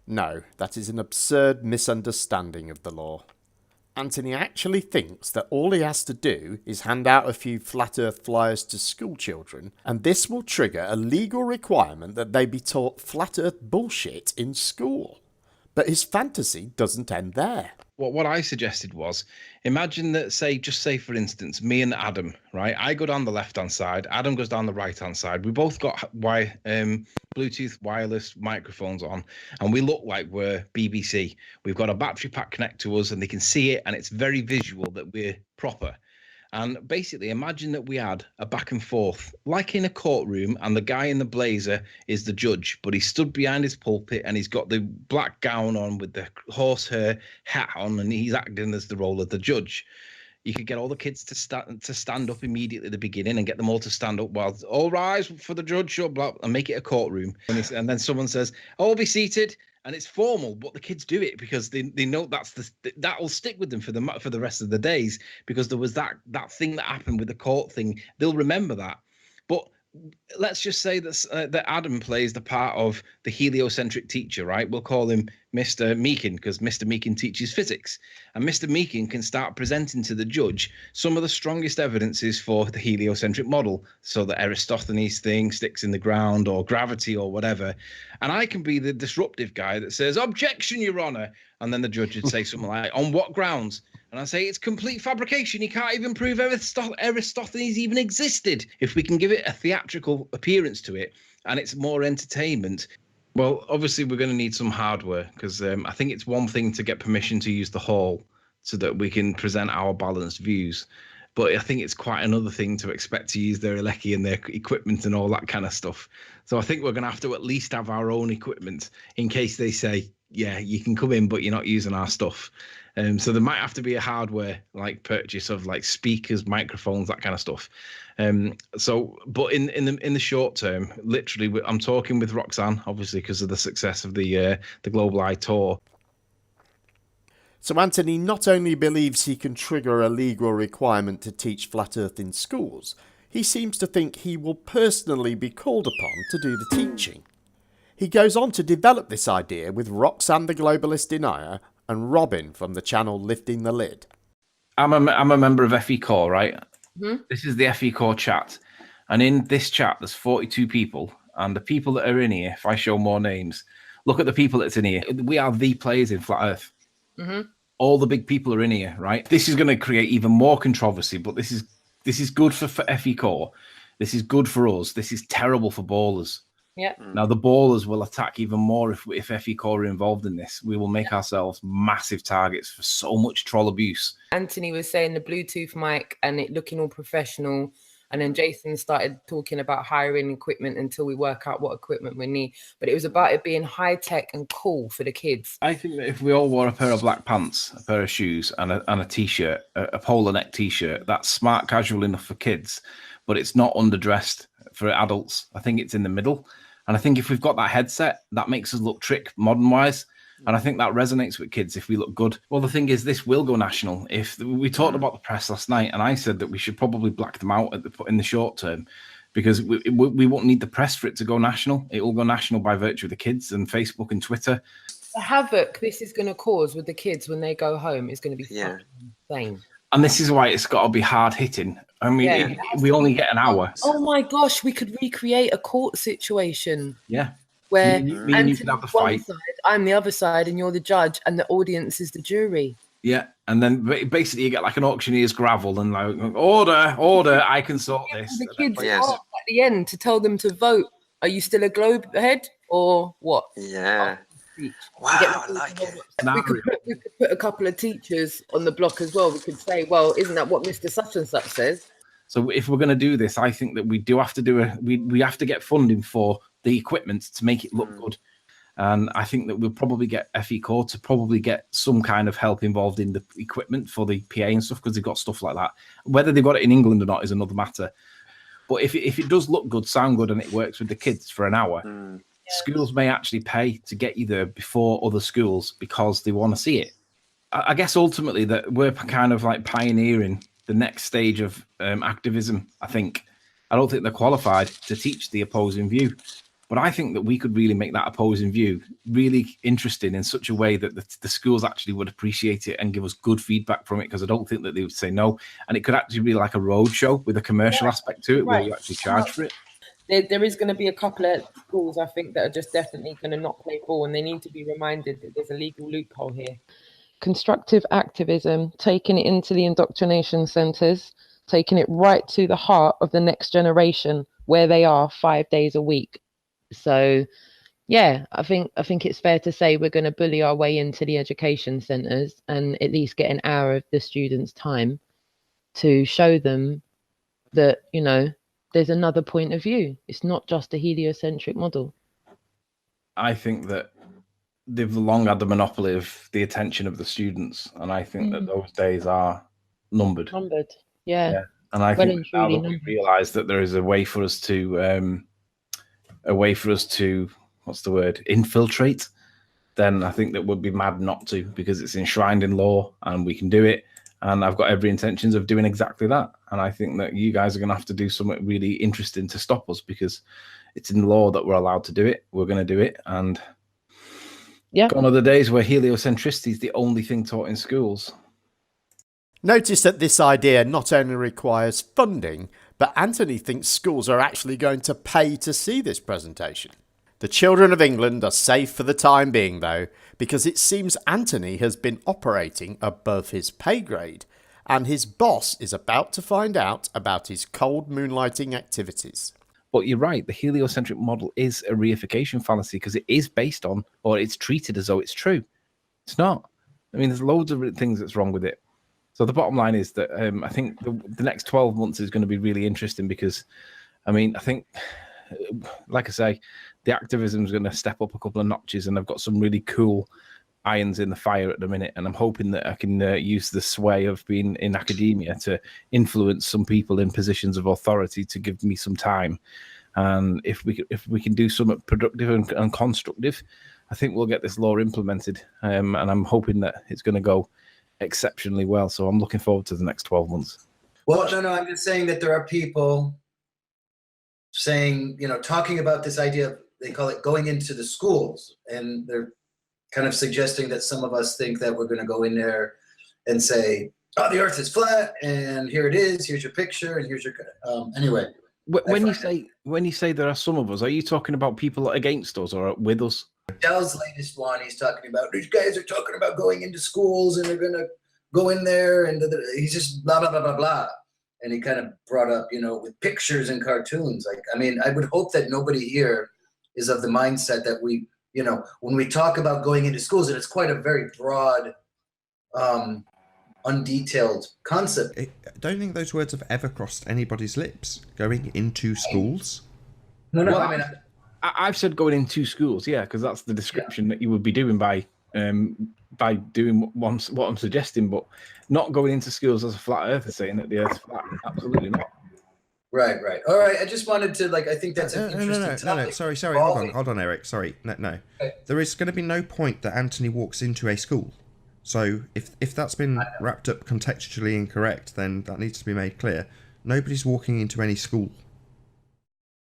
No, that is an absurd misunderstanding of the law. Anthony actually thinks that all he has to do is hand out a few flat earth flyers to school children, and this will trigger a legal requirement that they be taught flat earth bullshit in school. But his fantasy doesn't end there. What I suggested was, imagine that, just say for instance, me and Adam, right? I go down the left-hand side, Adam goes down the right-hand side. We both got Bluetooth wireless microphones on, and we look like we're BBC. We've got a battery pack connect to us, and they can see it, and it's very visual that we're proper. And basically, imagine that we had a back and forth, like in a courtroom, and the guy in the blazer is the judge, but he's stood behind his pulpit and he's got the black gown on with the horsehair hat on, and he's acting as the role of the judge. You could get all the kids to stand up immediately at the beginning and get them all to stand up while all rise for the judge, or blah, and make it a courtroom. And then someone says, "All be seated." And it's formal, but the kids do it because they know that'll stick with them for the rest of the days, because there was that thing that happened with the court thing. They'll remember that. But let's just say that Adam plays the part of the heliocentric teacher, right? We'll call him Mr. Meakin, because Mr. Meakin teaches physics. And Mr. Meakin can start presenting to the judge some of the strongest evidences for the heliocentric model. So the Aristophanes thing, sticks in the ground, or gravity, or whatever. And I can be the disruptive guy that says, "Objection, Your Honour." And then the judge would say something like, "On what grounds?" And I say, "It's complete fabrication. You can't even prove Aristophanes even existed." If we can give it a theatrical appearance to it, and it's more entertainment. Well, obviously, we're going to need some hardware, because I think it's one thing to get permission to use the hall so that we can present our balanced views. But I think it's quite another thing to expect to use their Elecki and their equipment and all that kind of stuff. So I think we're going to have to at least have our own equipment in case they say, "Yeah, you can come in, but you're not using our stuff." So there might have to be a hardware purchase of speakers, microphones, that kind of stuff. But in the short term, literally, I'm talking with Roxanne, obviously, because of the success of the Global Eye tour. So Anthony not only believes he can trigger a legal requirement to teach flat earth in schools, he seems to think he will personally be called upon to do the teaching. He goes on to develop this idea with Roxanne the Globalist Denier and Robin from the channel Lifting the Lid. I'm a member of FE Core, right? Mm-hmm. This is the FE Core chat. And in this chat, there's 42 people. And the people that are in here, if I show more names, look at the people that's in here. We are the players in Flat Earth. Mm-hmm. All the big people are in here, right? This is going to create even more controversy, but this is good for FE Core. This is good for us. This is terrible for ballers. Yeah. Now the ballers will attack even more if FE Core are involved in this. We will make ourselves massive targets for so much troll abuse. Anthony was saying the Bluetooth mic and it looking all professional. And then Jason started talking about hiring equipment until we work out what equipment we need. But it was about it being high tech and cool for the kids. I think that if we all wore a pair of black pants, a pair of shoes, and a t-shirt, a polo neck t-shirt, that's smart casual enough for kids, but it's not underdressed for adults. I think it's in the middle. And I think if we've got that headset, that makes us look trick modern wise. And I think that resonates with kids if we look good. Well, the thing is, this will go national. If we talked about the press last night, and I said that we should probably black them out in the short term, because we won't need the press for it to go national. It will go national by virtue of the kids and Facebook and Twitter. The havoc this is going to cause with the kids when they go home is going to be fucking insane. And this is why it's got to be hard hitting. I mean, we only get an hour. Oh my gosh, we could recreate a court situation. Yeah. Where me and you can have the fight. Side, I'm the other side, and you're the judge, and the audience is the jury. Yeah, and then basically you get like an auctioneer's gravel and like, order, I can sort this. The kids at the end to tell them to vote. Are you still a globe head or what? Yeah. Wow, I like it. We could put a couple of teachers on the block as well. We could say, well, isn't that what Mr. Such and Such says? So if we're going to do this, I think that we do have to we have to get funding for the equipment to make it look good. And I think that we'll probably get FE Core to probably get some kind of help involved in the equipment for the PA and stuff, because they've got stuff like that. Whether they've got it in England or not is another matter. But if it does look good, sound good, and it works with the kids for an hour, schools may actually pay to get you there before other schools because they want to see it. I guess ultimately that we're kind of like pioneering the next stage of activism, I think. I don't think they're qualified to teach the opposing view. But I think that we could really make that opposing view really interesting in such a way that the schools actually would appreciate it and give us good feedback from it, because I don't think that they would say no. And it could actually be like a road show with a commercial aspect to it where you actually charge for it. There is going to be a couple of schools, I think, that are just definitely going to not play ball, and they need to be reminded that there's a legal loophole here. Constructive activism, taking it into the indoctrination centres, taking it right to the heart of the next generation where they are 5 days a week. So, yeah, I think it's fair to say we're going to bully our way into the education centres and at least get an hour of the students' time to show them that, you know, there's another point of view. It's not just a heliocentric model. I think that they've long had the monopoly of the attention of the students, and I think that those days are numbered. Yeah. And I think now that we realise that there is a way for us to what's the word, infiltrate, then I think that we'd be mad not to, because it's enshrined in law and we can do it. And I've got every intentions of doing exactly that. And I think that you guys are going to have to do something really interesting to stop us, because it's in law that we're allowed to do it. We're going to do it. And gone are the days where heliocentricity is the only thing taught in schools. Notice that this idea not only requires funding, but Anthony thinks schools are actually going to pay to see this presentation. The children of England are safe for the time being, though, because it seems Anthony has been operating above his pay grade, and his boss is about to find out about his cold moonlighting activities. But you're right, the heliocentric model is a reification fallacy, because it is based on, or it's treated as though it's true. It's not. I mean, there's loads of things that's wrong with it. So the bottom line is that I think the next 12 months is going to be really interesting, because, I mean, I think, like I say, the activism is going to step up a couple of notches, and I've got some really cool irons in the fire at the minute, and I'm hoping that I can use the sway of being in academia to influence some people in positions of authority to give me some time. And if we can do something productive and constructive, I think we'll get this law implemented, and I'm hoping that it's going to go exceptionally well. So I'm looking forward to the next 12 months. Well, no, I'm just saying that there are people saying, you know, talking about this idea of, they call it going into the schools, and they're kind of suggesting that some of us think that we're going to go in there and say, oh, the earth is flat and here it is, here's your picture and here's your anyway. When you say there are some of us, are you talking about people against us or with us? Dell's latest one, he's talking about, these guys are talking about going into schools and they're going to go in there, and he's just blah, blah, blah, blah, blah. And he kind of brought up, you know, with pictures and cartoons. Like, I mean, I would hope that nobody here is of the mindset that we, you know, when we talk about going into schools, and it's quite a very broad, undetailed concept. I don't think those words have ever crossed anybody's lips, going into schools. No, well, I mean, I've said going into schools, yeah, because that's the description that you would be doing by doing what I'm suggesting, but not going into schools as a flat earther saying that the earth's flat. Absolutely not. Right. All right. I just wanted to, like, I think that's an interesting topic. Sorry. Hold on, Eric. Sorry. No. Okay. There is going to be no point that Anthony walks into a school. So if that's been wrapped up contextually incorrect, then that needs to be made clear. Nobody's walking into any school.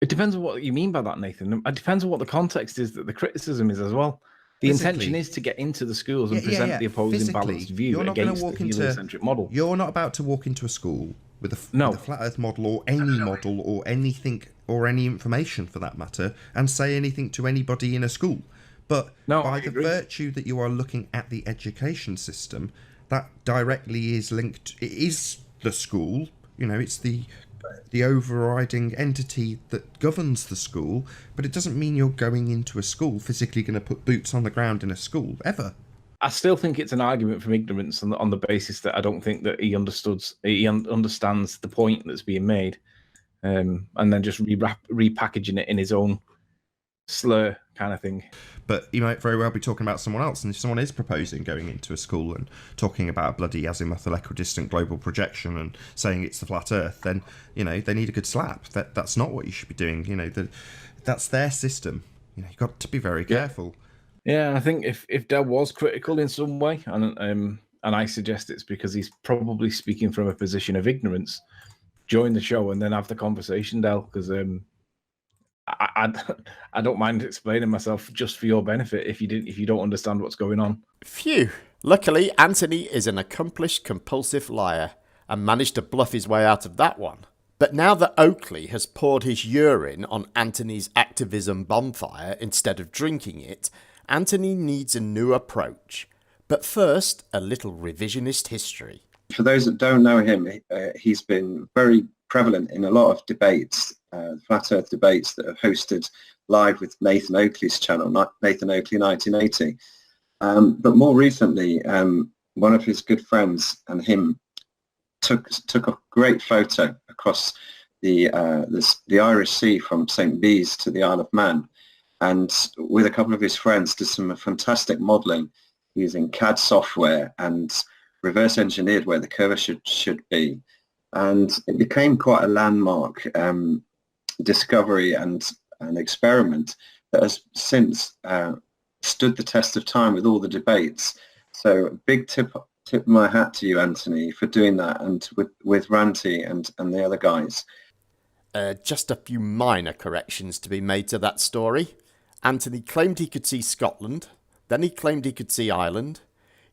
It depends on what you mean by that, Nathan. It depends on what the context is that the criticism is as well. The intention is to get into the schools and present the opposing balanced view against the heliocentric model. You're not about to walk into a school with a flat Earth model or any model or anything or any information for that matter and say anything to anybody in a school. But by the virtue that you are looking at the education system, that directly is linked. It is the school. You know, it's the overriding entity that governs the school, but it doesn't mean you're going into a school physically going to put boots on the ground in a school ever. I still think it's an argument from ignorance on the basis that I don't think that he understands the point that's being made, and then just repackaging it in his own slur kind of thing. But you might very well be talking about someone else, and if someone is proposing going into a school and talking about bloody azimuthal equidistant global projection and saying it's the flat Earth, then you know they need a good slap. That's not what you should be doing. You know that's their system. You know you've got to be very careful. Yeah, I think if Del was critical in some way, and I suggest it's because he's probably speaking from a position of ignorance, join the show and then have the conversation, Del, because I don't mind explaining myself just for your benefit if you don't understand what's going on. Phew. Luckily, Anthony is an accomplished compulsive liar and managed to bluff his way out of that one. But now that Oakley has poured his urine on Anthony's activism bonfire instead of drinking it, Anthony needs a new approach. But first, a little revisionist history. For those that don't know him, he's been very prevalent in a lot of debates, flat Earth debates that are hosted live with Nathan Oakley's channel, Nathan Oakley 1980. But more recently, one of his good friends and him took a great photo across the Irish Sea from St. Bees to the Isle of Man, and with a couple of his friends did some fantastic modelling using CAD software and reverse engineered where the curvature should be. And it became quite a landmark discovery and an experiment that has since stood the test of time with all the debates. So big tip my hat to you, Anthony, for doing that, and with Ranty and the other guys. Just a few minor corrections to be made to that story. Anthony claimed he could see Scotland, then he claimed he could see Ireland.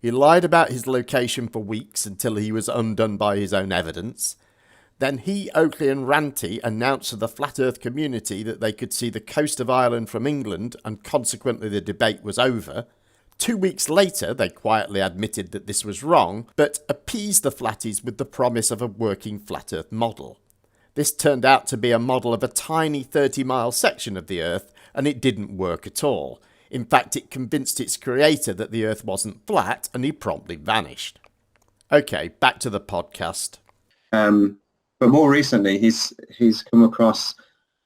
He lied about his location for weeks until he was undone by his own evidence. Then he, Oakley and Ranty announced to the Flat Earth community that they could see the coast of Ireland from England, and consequently the debate was over. 2 weeks later, they quietly admitted that this was wrong, but appeased the flatties with the promise of a working Flat Earth model. This turned out to be a model of a tiny 30-mile section of the Earth, and it didn't work at all. In fact, it convinced its creator that the Earth wasn't flat, and he promptly vanished. Okay, back to the podcast. But more recently, he's come across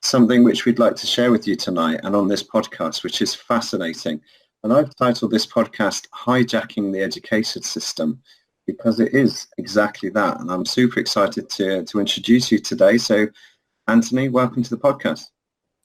something which we'd like to share with you tonight and on this podcast, which is fascinating. And I've titled this podcast Hijacking the Education System, because it is exactly that. And I'm super excited to introduce you today. So, Anthony, welcome to the podcast.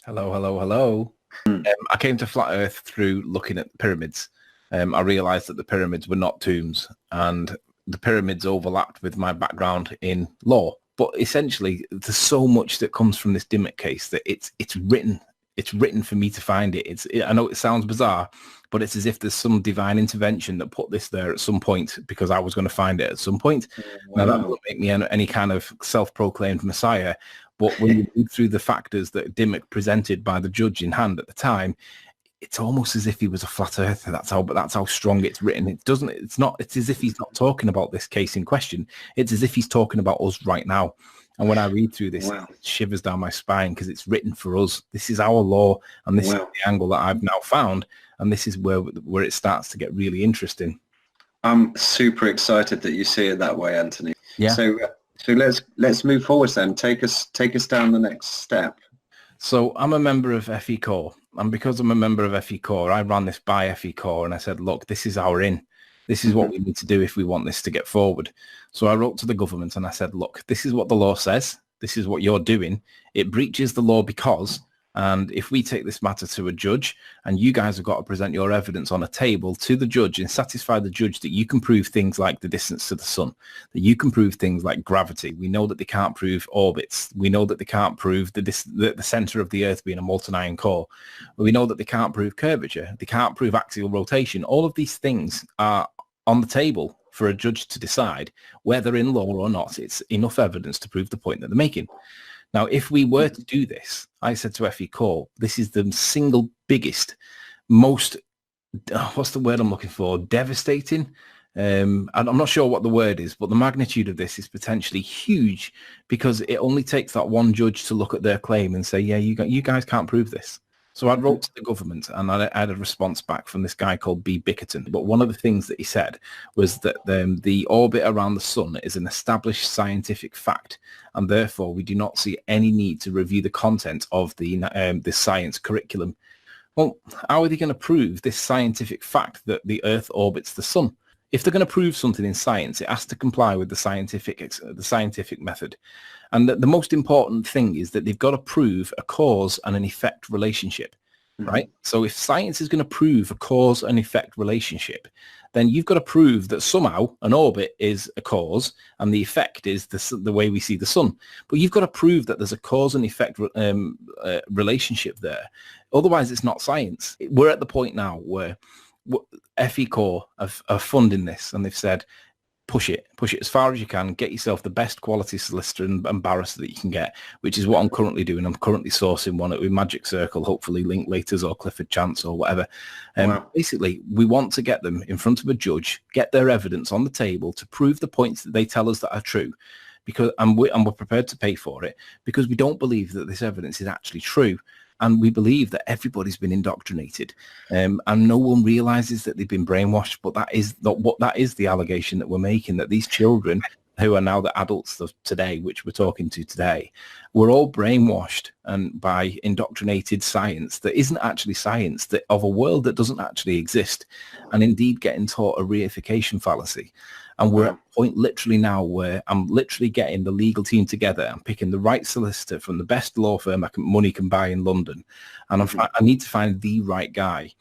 Hello. I came to Flat Earth through looking at pyramids. I realised that the pyramids were not tombs, and the pyramids overlapped with my background in law. But essentially, there's so much that comes from this Dimmock case that it's written. It's written for me to find it. I know it sounds bizarre, but it's as if there's some divine intervention that put this there at some point because I was going to find it at some point. Wow. Now, that doesn't make me any kind of self-proclaimed messiah, but when you read through the factors that Dimmock presented by the judge in hand at the time, it's almost as if he was a flat earther. That's how strong it's written. It's as if he's not talking about this case in question. It's as if he's talking about us right now. And when I read through this, It shivers down my spine because it's written for us. This is our law, and this is the angle that I've now found, and this is where it starts to get really interesting. I'm super excited that you see it that way, Anthony. Yeah. So let's move forward then. Take us down the next step. So I'm a member of FE Core, and because I'm a member of FE Core, I ran this by FE Core, and I said, look, this is our in. This is what we need to do if we want this to get forward. So I wrote to the government and I said, look, this is what the law says. This is what you're doing. It breaches the law because, And if we take this matter to a judge and you guys have got to present your evidence on a table to the judge and satisfy the judge that you can prove things like the distance to the sun, that you can prove things like gravity. We know that they can't prove orbits. We know that they can't prove the center of the earth being a molten iron core. We know that they can't prove curvature. They can't prove axial rotation. All of these things are on the table for a judge to decide whether in law or not it's enough evidence to prove the point that they're making. Now, if we were to do this, I said to FE Core, this is the single biggest, most, what's the word I'm looking for, devastating. I'm not sure what the word is, but the magnitude of this is potentially huge because it only takes that one judge to look at their claim and say, yeah, you guys can't prove this. So I wrote to the government and I had a response back from this guy called B. Bickerton. But one of the things that he said was that the orbit around the sun is an established scientific fact, and therefore we do not see any need to review the content of the science curriculum. Well, how are they going to prove this scientific fact that the Earth orbits the sun? If they're going to prove something in science, it has to comply with the scientific method. And the most important thing is that they've got to prove a cause and an effect relationship, right? So if science is going to prove a cause and effect relationship, then you've got to prove that somehow an orbit is a cause and the effect is the way we see the sun. But you've got to prove that there's a cause and effect relationship there. Otherwise, it's not science. We're at the point now where FE Core are funding this, and they've said, push it as far as you can, get yourself the best quality solicitor and barrister that you can get, which is what I'm currently doing. I'm currently sourcing one with Magic Circle, hopefully Linklaters or Clifford Chance or whatever. Wow. Basically, we want to get them in front of a judge, get their evidence on the table to prove the points that they tell us that are true, because and we're prepared to pay for it, because we don't believe that this evidence is actually true. And we believe that everybody's been indoctrinated, and no one realizes that they've been brainwashed. But that is the allegation that we're making, that these children who are now the adults of today, which we're talking to today, were all brainwashed and by indoctrinated science that isn't actually science, that of a world that doesn't actually exist, and indeed getting taught a reification fallacy. And we're at a point literally now where I'm literally getting the legal team together and picking the right solicitor from the best law firm money can buy in London. And I need to find the right guy.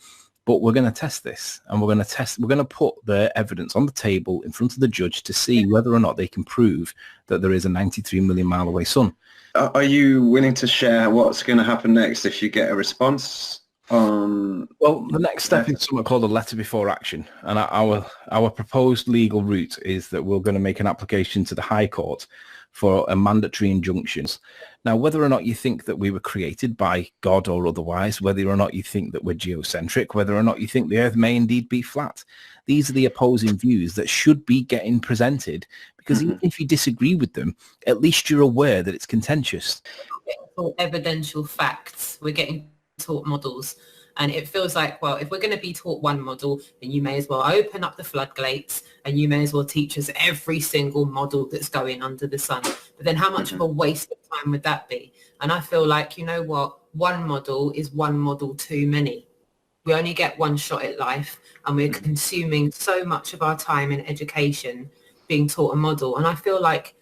But we're going to test this, and we're going to put the evidence on the table in front of the judge to see whether or not they can prove that there is a 93 million mile away sun. Are you willing to share what's going to happen next if you get a response? Well, the next step is something called a letter before action, and our proposed legal route is that we're going to make an application to the High Court for a mandatory injunctions. Now, whether or not you think that we were created by God or otherwise, whether or not you think that we're geocentric, whether or not you think the Earth may indeed be flat, these are the opposing views that should be getting presented, because even if you disagree with them, at least you're aware that it's contentious. Evidential facts. We're getting taught models, and it feels like, well, if we're going to be taught one model, then you may as well open up the floodgates and you may as well teach us every single model that's going under the sun. But then how much of a waste of time would that be? And I feel like, you know what, one model is one model too many. We only get one shot at life, and we're consuming so much of our time in education being taught a model. And I feel like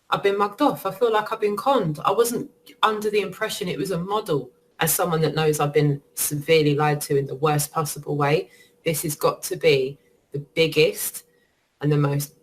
I've been mugged off. I feel like I've been conned. I wasn't under the impression it was a model. As someone that knows I've been severely lied to in the worst possible way, this has got to be the biggest and the most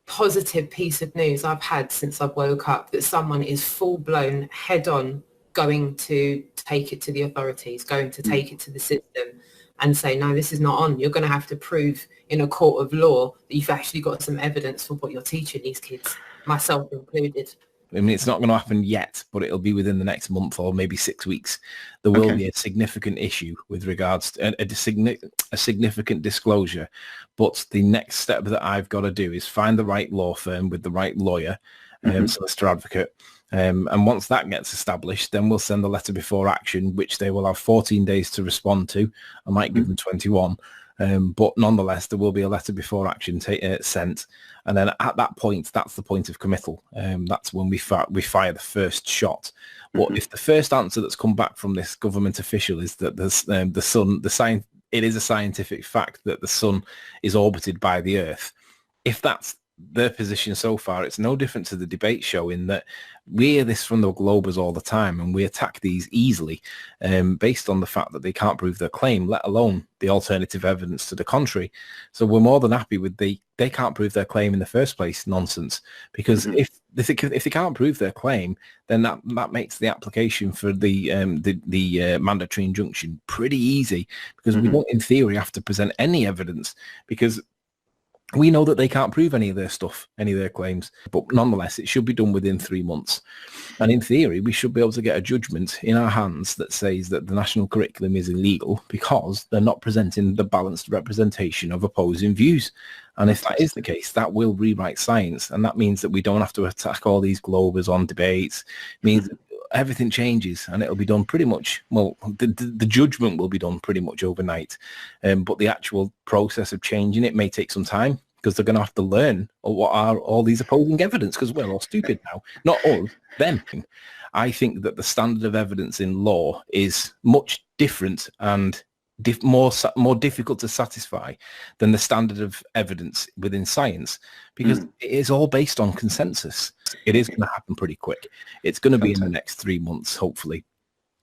positive piece of news I've had since I've woke up, that someone is full-blown head-on going to take it to the authorities, going to take it to the system and say, no, this is not on. You're going to have to prove in a court of law that you've actually got some evidence for what you're teaching these kids, myself included. I mean, it's not going to happen yet, but it'll be within the next month or maybe 6 weeks. There will be a significant issue with regards to a significant disclosure. But the next step that I've got to do is find the right law firm with the right lawyer, solicitor advocate. And once that gets established, then we'll send the letter before action, which they will have 14 days to respond to. I might give them 21. But nonetheless, there will be a letter before action sent. And then at that point, that's the point of committal. That's when we fire the first shot. But if the first answer that's come back from this government official is that it is a scientific fact that the sun is orbited by the Earth, if that's their position so far, it's no different to the debate show in that we hear this from the Globers all the time, and we attack these easily based on the fact that they can't prove their claim, let alone the alternative evidence to the contrary. So we're more than happy with they can't prove their claim in the first place nonsense, because if they can't prove their claim, then that makes the application for the mandatory injunction pretty easy, because we don't in theory have to present any evidence, because we know that they can't prove any of their stuff, any of their claims, but nonetheless, it should be done within 3 months. And in theory, we should be able to get a judgment in our hands that says that the national curriculum is illegal because they're not presenting the balanced representation of opposing views. And if that is the case, that will rewrite science. And that means that we don't have to attack all these Globers on debates. It means that everything changes, and it'll be done pretty much, well, the judgment will be done pretty much overnight, but the actual process of changing it may take some time, because they're going to have to learn what are all these opposing evidence, because we're all stupid now, not us, them. I think that the standard of evidence in law is much different and more difficult to satisfy than the standard of evidence within science, because it is all based on consensus. It is going to happen pretty quick. It's going to be in the next 3 months, hopefully.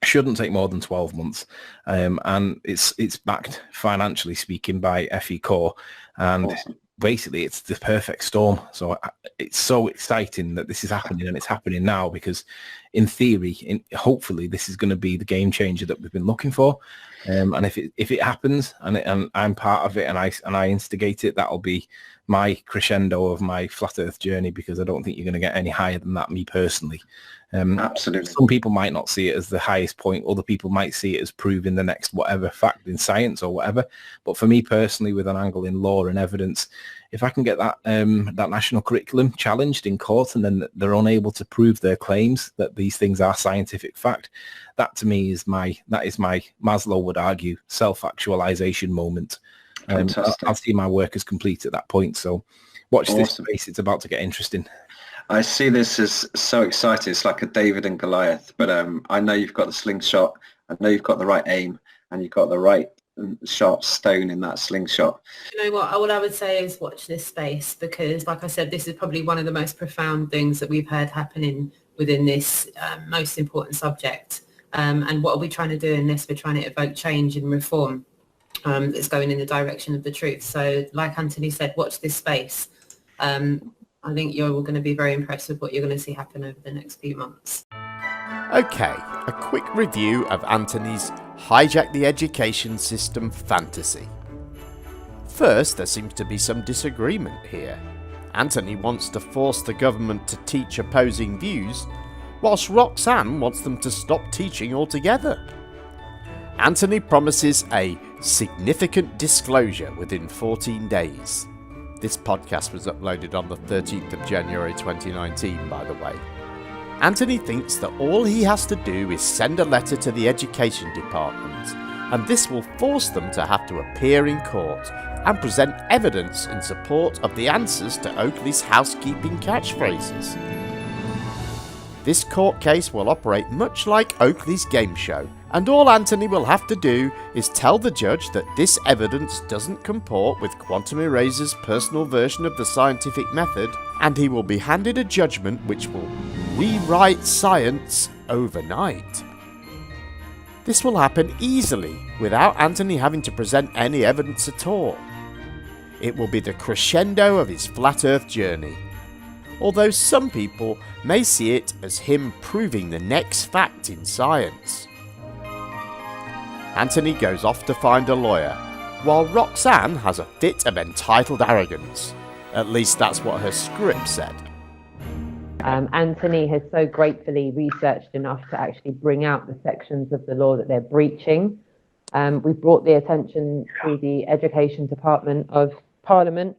Shouldn't take more than 12 months. And it's backed, financially speaking, by FE Core. And basically, it's the perfect storm. So it's so exciting that this is happening, and it's happening now, because in theory, hopefully, this is going to be the game changer that we've been looking for. And if it happens, and I'm part of it, and I instigate it, that'll be my crescendo of my flat Earth journey, because I don't think you're going to get any higher than that, me personally. Absolutely. Some people might not see it as the highest point. Other people might see it as proving the next whatever fact in science or whatever. But for me personally, with an angle in law and evidence, if I can get that national curriculum challenged in court, and then they're unable to prove their claims that these things are scientific fact, that to me is my Maslow would argue self-actualization moment. I'll see my work as complete at that point. So watch this space. It's about to get interesting. I see this as so exciting. It's like a David and Goliath, but I know you've got the slingshot. I know you've got the right aim, and you've got the right sharp stone in that slingshot. You know what? All I would say is watch this space, because, like I said, this is probably one of the most profound things that we've heard happening within this most important subject. And what are we trying to do in this? We're trying to evoke change and reform that's going in the direction of the truth. So, like Anthony said, watch this space. I think you're going to be very impressed with what you're going to see happen over the next few months. Okay, a quick review of Anthony's hijack the education system fantasy. First, there seems to be some disagreement here. Anthony wants to force the government to teach opposing views, whilst Roxanne wants them to stop teaching altogether. Anthony promises a significant disclosure within 14 days. This podcast was uploaded on the 13th of January 2019, by the way. Anthony thinks that all he has to do is send a letter to the education department, and this will force them to have to appear in court and present evidence in support of the answers to Oakley's housekeeping catchphrases. This court case will operate much like Oakley's game show, and all Anthony will have to do is tell the judge that this evidence doesn't comport with Quantum Eraser's personal version of the scientific method, and he will be handed a judgment which will rewrite science overnight. This will happen easily, without Anthony having to present any evidence at all. It will be the crescendo of his flat Earth journey, although some people may see it as him proving the next fact in science. Anthony goes off to find a lawyer, while Roxanne has a fit of entitled arrogance. At least that's what her script said. Anthony has so gratefully researched enough to actually bring out the sections of the law that they're breaching. We've brought the attention to the Education Department of Parliament,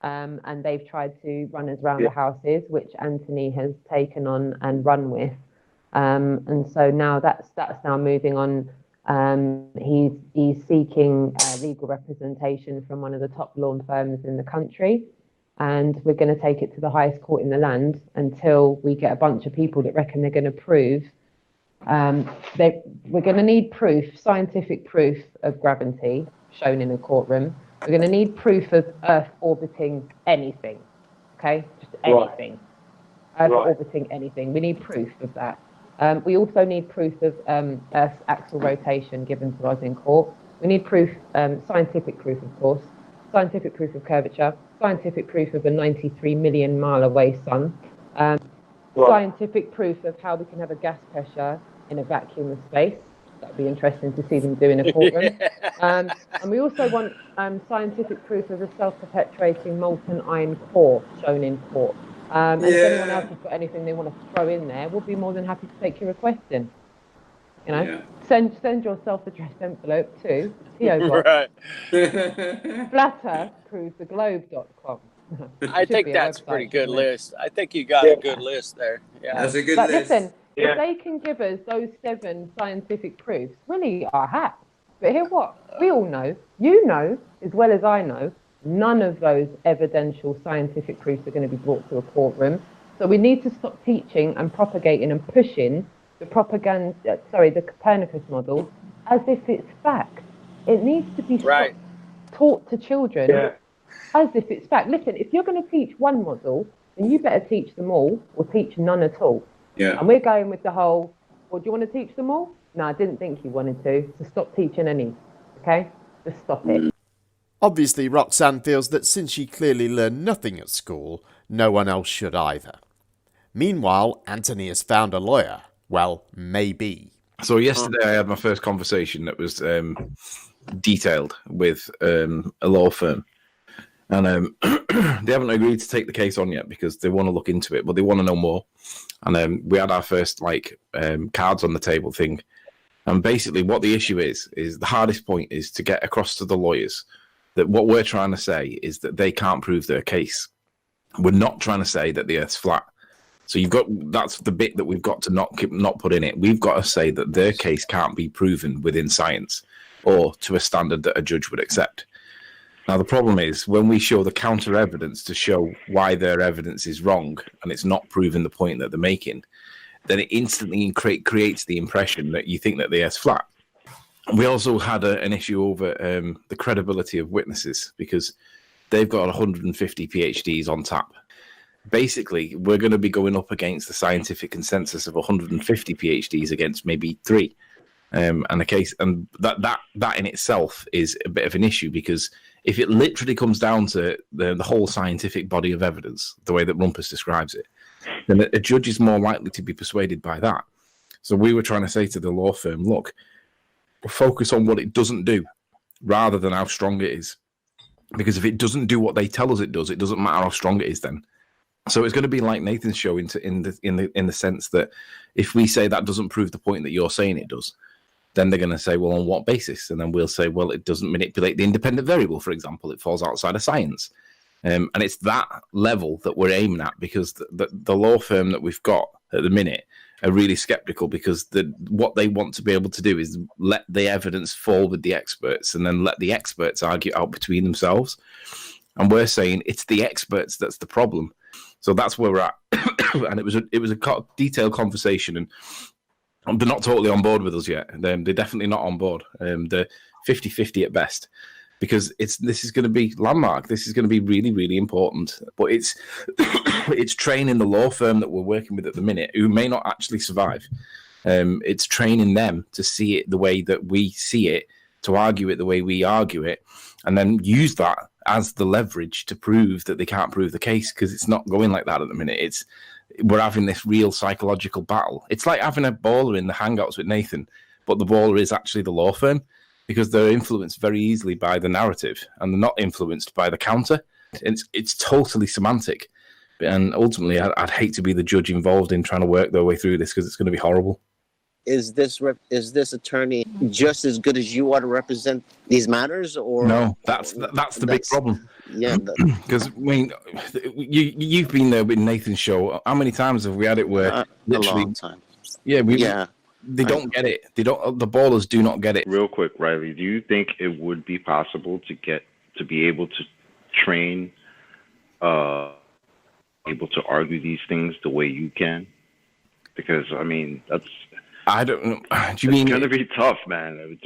and they've tried to run us round the houses, which Anthony has taken on and run with. And so now that's now moving on. He's seeking legal representation from one of the top law firms in the country, and we're going to take it to the highest court in the land until we get a bunch of people that reckon they're going to prove. We're going to need proof, scientific proof of gravity shown in a courtroom. We're going to need proof of Earth orbiting anything. Okay, just anything. Orbiting anything. We need proof of that. We also need proof of Earth's axis rotation given to us in court. We need proof, scientific proof, of course, scientific proof of curvature, scientific proof of a 93 million mile away sun, scientific proof of how we can have a gas pressure in a vacuum of space. That'd be interesting to see them do in a courtroom. And we also want scientific proof of a self-perpetuating molten iron core shown in court. And if anyone else has got anything they want to throw in there, we'll be more than happy to take your request in. You know, send your self-addressed envelope to PO Box. flatearthprovethe-globe.com. I think that's a pretty good list. I think you got a good list there. Yeah, that's a good but list. Listen, if they can give us those 7 scientific proofs, really our hat. But hear what? We all know, you know, as well as I know, none of those evidential scientific proofs are going to be brought to a courtroom. So we need to stop teaching and propagating and pushing the the Copernicus model as if it's fact. It needs to be taught to children as if it's fact. Listen, if you're going to teach one model, then you better teach them all or teach none at all. Yeah. And we're going with the whole, well, do you want to teach them all? No, I didn't think you wanted to. So stop teaching any. Okay? Just stop it. Obviously, Roxanne feels that since she clearly learned nothing at school, no one else should either. Meanwhile, Anthony has found a lawyer. Well, maybe. So yesterday I had my first conversation that was detailed with a law firm. And they haven't agreed to take the case on yet because they want to look into it, but they want to know more. And we had our first cards on the table thing. And basically what the issue is the hardest point is to get across to the lawyers that what we're trying to say is that they can't prove their case. We're not trying to say that the Earth's flat. So that's the bit that we've got to not put in it. We've got to say that their case can't be proven within science or to a standard that a judge would accept. Now, the problem is when we show the counter evidence to show why their evidence is wrong and it's not proving the point that they're making, then it instantly creates the impression that you think that the Earth's flat. We also had an issue over the credibility of witnesses because they've got 150 PhDs on tap. Basically, we're going to be going up against the scientific consensus of 150 PhDs against maybe 3. And that in itself is a bit of an issue because if it literally comes down to the whole scientific body of evidence, the way that Rumpus describes it, then a judge is more likely to be persuaded by that. So we were trying to say to the law firm, look, focus on what it doesn't do rather than how strong it is. Because if it doesn't do what they tell us it doesn't matter how strong it is then. So it's going to be like Nathan's show in the sense that if we say that doesn't prove the point that you're saying it does, then they're going to say, well, on what basis? And then we'll say, well, it doesn't manipulate the independent variable, for example. It falls outside of science. And it's that level that we're aiming at because the law firm that we've got at the minute are really skeptical because what they want to be able to do is let the evidence fall with the experts and then let the experts argue out between themselves. And we're saying it's the experts that's the problem. So that's where we're at. And it was a detailed conversation, and they're not totally on board with us yet. They're definitely not on board. They're 50-50 at best because this is going to be landmark. This is going to be really, really important. But it's training the law firm that we're working with at the minute who may not actually survive. It's training them to see it the way that we see it, to argue it the way we argue it, and then use that as the leverage to prove that they can't prove the case because it's not going like that at the minute. We're having this real psychological battle. It's like having a baller in the Hangouts with Nathan, but the baller is actually the law firm because they're influenced very easily by the narrative and they're not influenced by the counter. It's totally semantic. And ultimately, I'd hate to be the judge involved in trying to work their way through this because it's going to be horrible. Is this attorney just as good as you are to represent these matters, or no? That's the big problem. Yeah, because I mean, you've been there with Nathan's show. How many times have we had it where literally? A long time. Yeah, they don't get it. They don't. The ballers do not get it. Real quick, Riley, do you think it would be possible to be able to train, able to argue these things the way you can? Because I mean, I don't know. Do you mean it's going to be tough, man?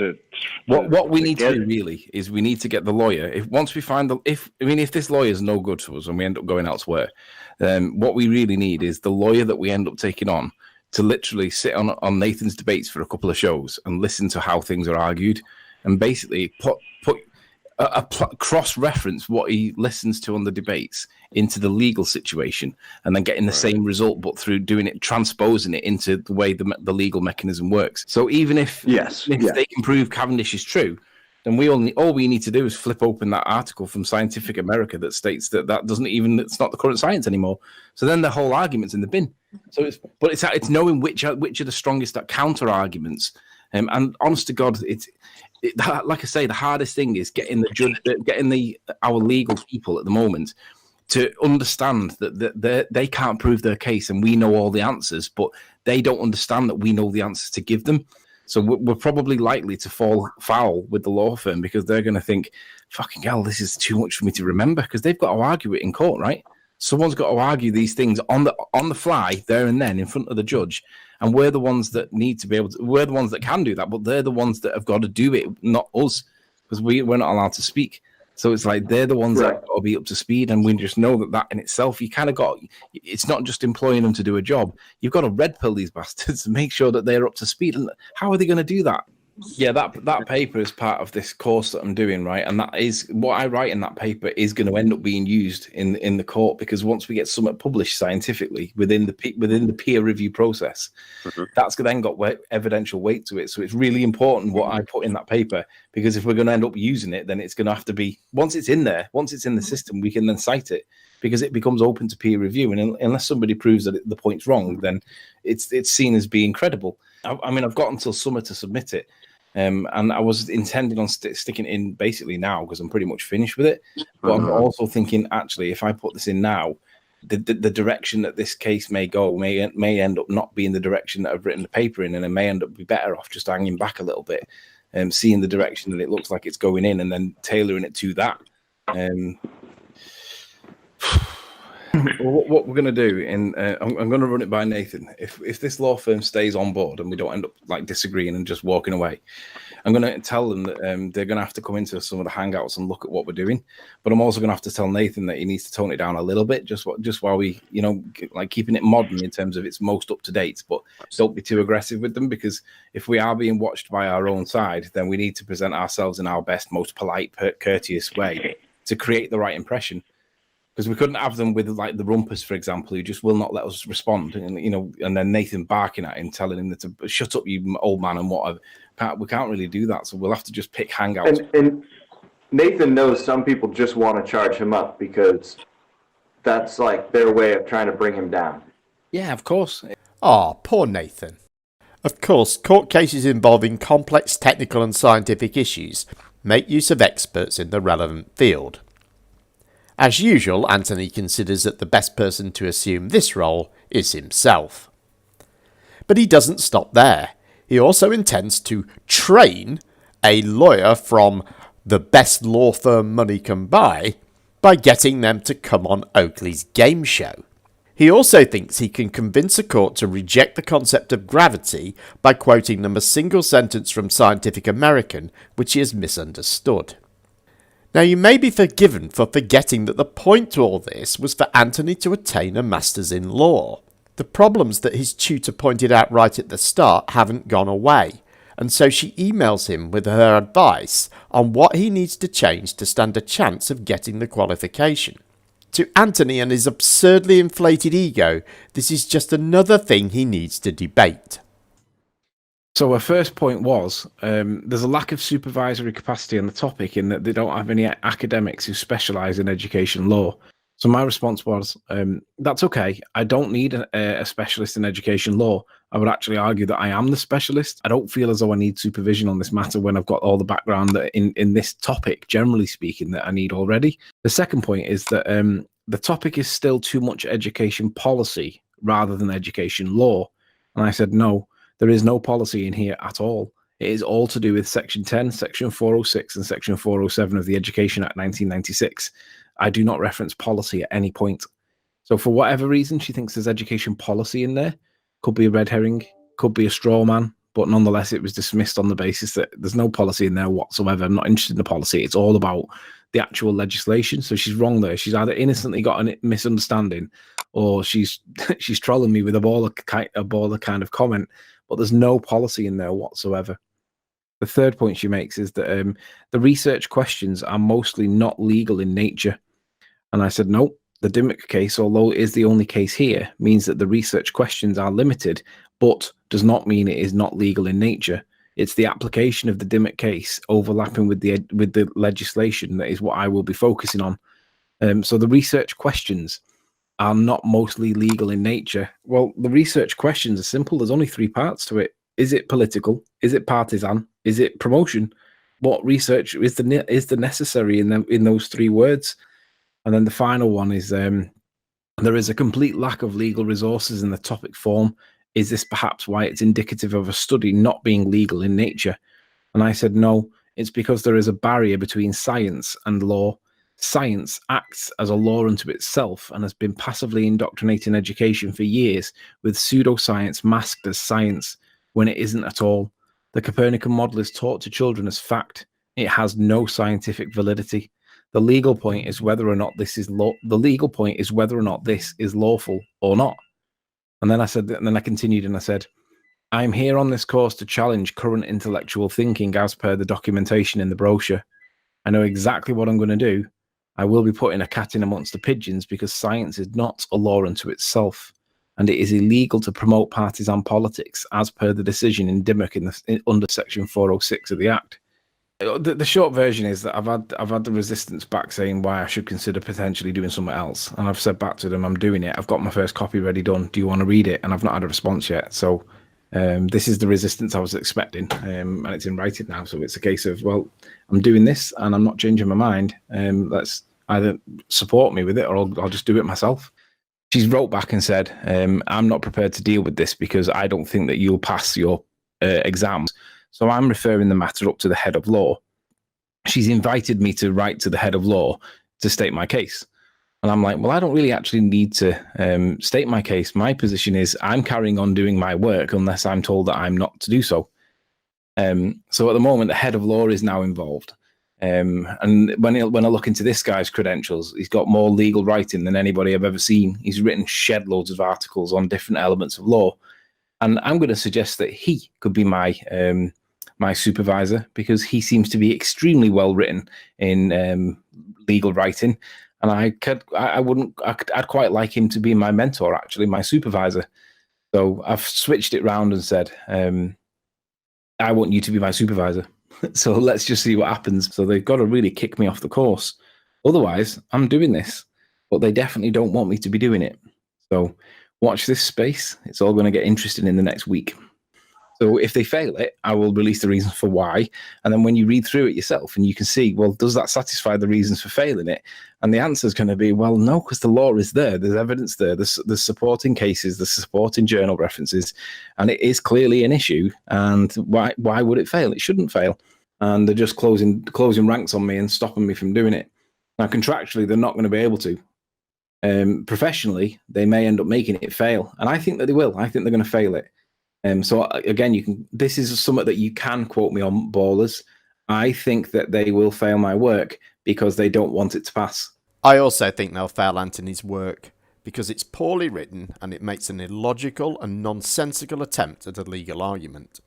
What we need to do really is we need to get the lawyer. Once we find if this lawyer is no good to us and we end up going elsewhere, then what we really need is the lawyer that we end up taking on to literally sit on Nathan's debates for a couple of shows and listen to how things are argued, and basically put cross-reference what he listens to on the debates into the legal situation, and then getting the same result, but through doing it, transposing it into the way the legal mechanism works. So even if they can prove Cavendish is true, then all we need to do is flip open that article from Scientific America that states that it's not the current science anymore. So then the whole argument's in the bin. So it's knowing which are the strongest counter arguments. And honest to God, like I say, the hardest thing is getting our legal people at the moment to understand that they can't prove their case, and we know all the answers, but they don't understand that we know the answers to give them. So we're probably likely to fall foul with the law firm, because they're going to think, fucking hell, this is too much for me to remember, because they've got to argue it in court, right? Someone's got to argue these things on the fly there and then in front of the judge. And we're the ones that need to be able to, we're the ones that can do that, but they're the ones that have got to do it, not us, because we're not allowed to speak. So it's like they're the ones that have got to be up to speed. And we just know that in itself, you kind of got, it's not just employing them to do a job. You've got to red pill these bastards to make sure that they're up to speed. And how are they going to do that? Yeah, that paper is part of this course that I'm doing, right? And that is what I write in that paper is going to end up being used in the court, because once we get something published scientifically within the peer review process, that's then got evidential weight to it. So it's really important what I put in that paper, because if we're going to end up using it, then it's going to have to be, once it's in the system, we can then cite it, because it becomes open to peer review. And unless somebody proves that the point's wrong, then it's seen as being credible. I mean, I've got until summer to submit it. And I was intending on sticking it in basically now, because I'm pretty much finished with it. But I'm also thinking, actually, if I put this in now, the direction that this case may go may end up not being the direction that I've written the paper in, and it may end up be better off just hanging back a little bit and seeing the direction that it looks like it's going in, and then tailoring it to that. What we're going to do, I'm going to run it by Nathan. If this law firm stays on board and we don't end up like disagreeing and just walking away, I'm going to tell them that they're going to have to come into some of the hangouts and look at what we're doing. But I'm also going to have to tell Nathan that he needs to tone it down a little bit, just while we, like keeping it modern in terms of its most up to date. But don't be too aggressive with them, because if we are being watched by our own side, then we need to present ourselves in our best, most polite, courteous way to create the right impression. Because we couldn't have them with like the Rumpus, for example, who just will not let us respond, and then Nathan barking at him, telling him to shut up, you old man, and whatever. We can't really do that, so we'll have to just pick hangouts. And Nathan knows some people just want to charge him up, because that's like their way of trying to bring him down. Yeah, of course. Poor Nathan. Of course, court cases involving complex technical and scientific issues make use of experts in the relevant field. As usual, Anthony considers that the best person to assume this role is himself. But he doesn't stop there. He also intends to train a lawyer from the best law firm money can buy by getting them to come on Oakley's game show. He also thinks he can convince a court to reject the concept of gravity by quoting them a single sentence from Scientific American, which he has misunderstood. Now, you may be forgiven for forgetting that the point to all this was for Anthony to attain a master's in law. The problems that his tutor pointed out right at the start haven't gone away, and so she emails him with her advice on what he needs to change to stand a chance of getting the qualification. To Anthony and his absurdly inflated ego, this is just another thing he needs to debate. So our first point was there's a lack of supervisory capacity on the topic, in that they don't have any academics who specialise in education law. So my response was, that's okay. I don't need a specialist in education law. I would actually argue that I am the specialist. I don't feel as though I need supervision on this matter when I've got all the background that in this topic, generally speaking, that I need already. The second point is that the topic is still too much education policy rather than education law. And I said, no. There is no policy in here at all. It is all to do with Section 10, Section 406, and Section 407 of the Education Act 1996. I do not reference policy at any point. So for whatever reason, she thinks there's education policy in there. Could be a red herring. could be a straw man, but nonetheless, it was dismissed on the basis that there's no policy in there whatsoever. I'm not interested in the policy. It's all about the actual legislation. So she's wrong there. She's either innocently got a misunderstanding, or she's trolling me with a baller kind of comment. But there's no policy in there whatsoever. The third point she makes is that the research questions are mostly not legal in nature. And I said, no, the Dimmock case, although it is the only case here, means that the research questions are limited, but does not mean it is not legal in nature. It's the application of the Dimmock case overlapping with the legislation that is what I will be focusing on. So the research questions are not mostly legal in nature. Well, the research questions are simple. There's only 3 parts to it. Is it political? Is it partisan? Is it promotion? What research is the necessary in those 3 words? And then the final one is there is a complete lack of legal resources in the topic form. Is this perhaps why it's indicative of a study not being legal in nature? And I said, no, it's because there is a barrier between science and law. Science acts as a law unto itself and has been passively indoctrinating education for years, with pseudoscience masked as science when it isn't at all. The Copernican model is taught to children as fact. It has no scientific validity. The legal point is whether or not this is lawful or not. And then I continued and I said, I'm here on this course to challenge current intellectual thinking as per the documentation in the brochure. I know exactly what I'm going to do. I will be putting a cat in amongst the pigeons because science is not a law unto itself, and it is illegal to promote partisan politics as per the decision in Dimmock under section 406 of the Act. The short version is that I've had the resistance back saying why I should consider potentially doing something else, and I've said back to them, I'm doing it. I've got my first copy ready done. Do you want to read it? And I've not had a response yet. So this is the resistance I was expecting, and it's in writing now. So it's a case of, well, I'm doing this and I'm not changing my mind. Let's either support me with it or I'll just do it myself. She's wrote back and said, I'm not prepared to deal with this because I don't think that you'll pass your exams. So I'm referring the matter up to the head of law. She's invited me to write to the head of law to state my case. And I'm like, well, I don't really actually need to state my case. My position is I'm carrying on doing my work unless I'm told that I'm not to do so. So at the moment, the head of law is now involved. And when I look into this guy's credentials, he's got more legal writing than anybody I've ever seen. He's written shed loads of articles on different elements of law. And I'm going to suggest that he could be my supervisor because he seems to be extremely well written in legal writing, and I'd quite like him to be my mentor, actually, my supervisor. So I've switched it round and said, I want you to be my supervisor. So let's just see what happens. So they've got to really kick me off the course. Otherwise, I'm doing this, but they definitely don't want me to be doing it. So watch this space. It's all going to get interesting in the next week. So if they fail it, I will release the reasons for why. And then when you read through it yourself and you can see, well, does that satisfy the reasons for failing it? And the answer is going to be, well, no, because the law is there. There's evidence there. There's supporting cases, there's supporting journal references, and it is clearly an issue. And why would it fail? It shouldn't fail. And they're just closing ranks on me and stopping me from doing it. Now, contractually, they're not going to be able to. Professionally, they may end up making it fail. And I think that they will. I think they're going to fail it. So again, this is something that you can quote me on, ballers. I think that they will fail my work because they don't want it to pass. I also think they'll fail Anthony's work because it's poorly written and it makes an illogical and nonsensical attempt at a legal argument.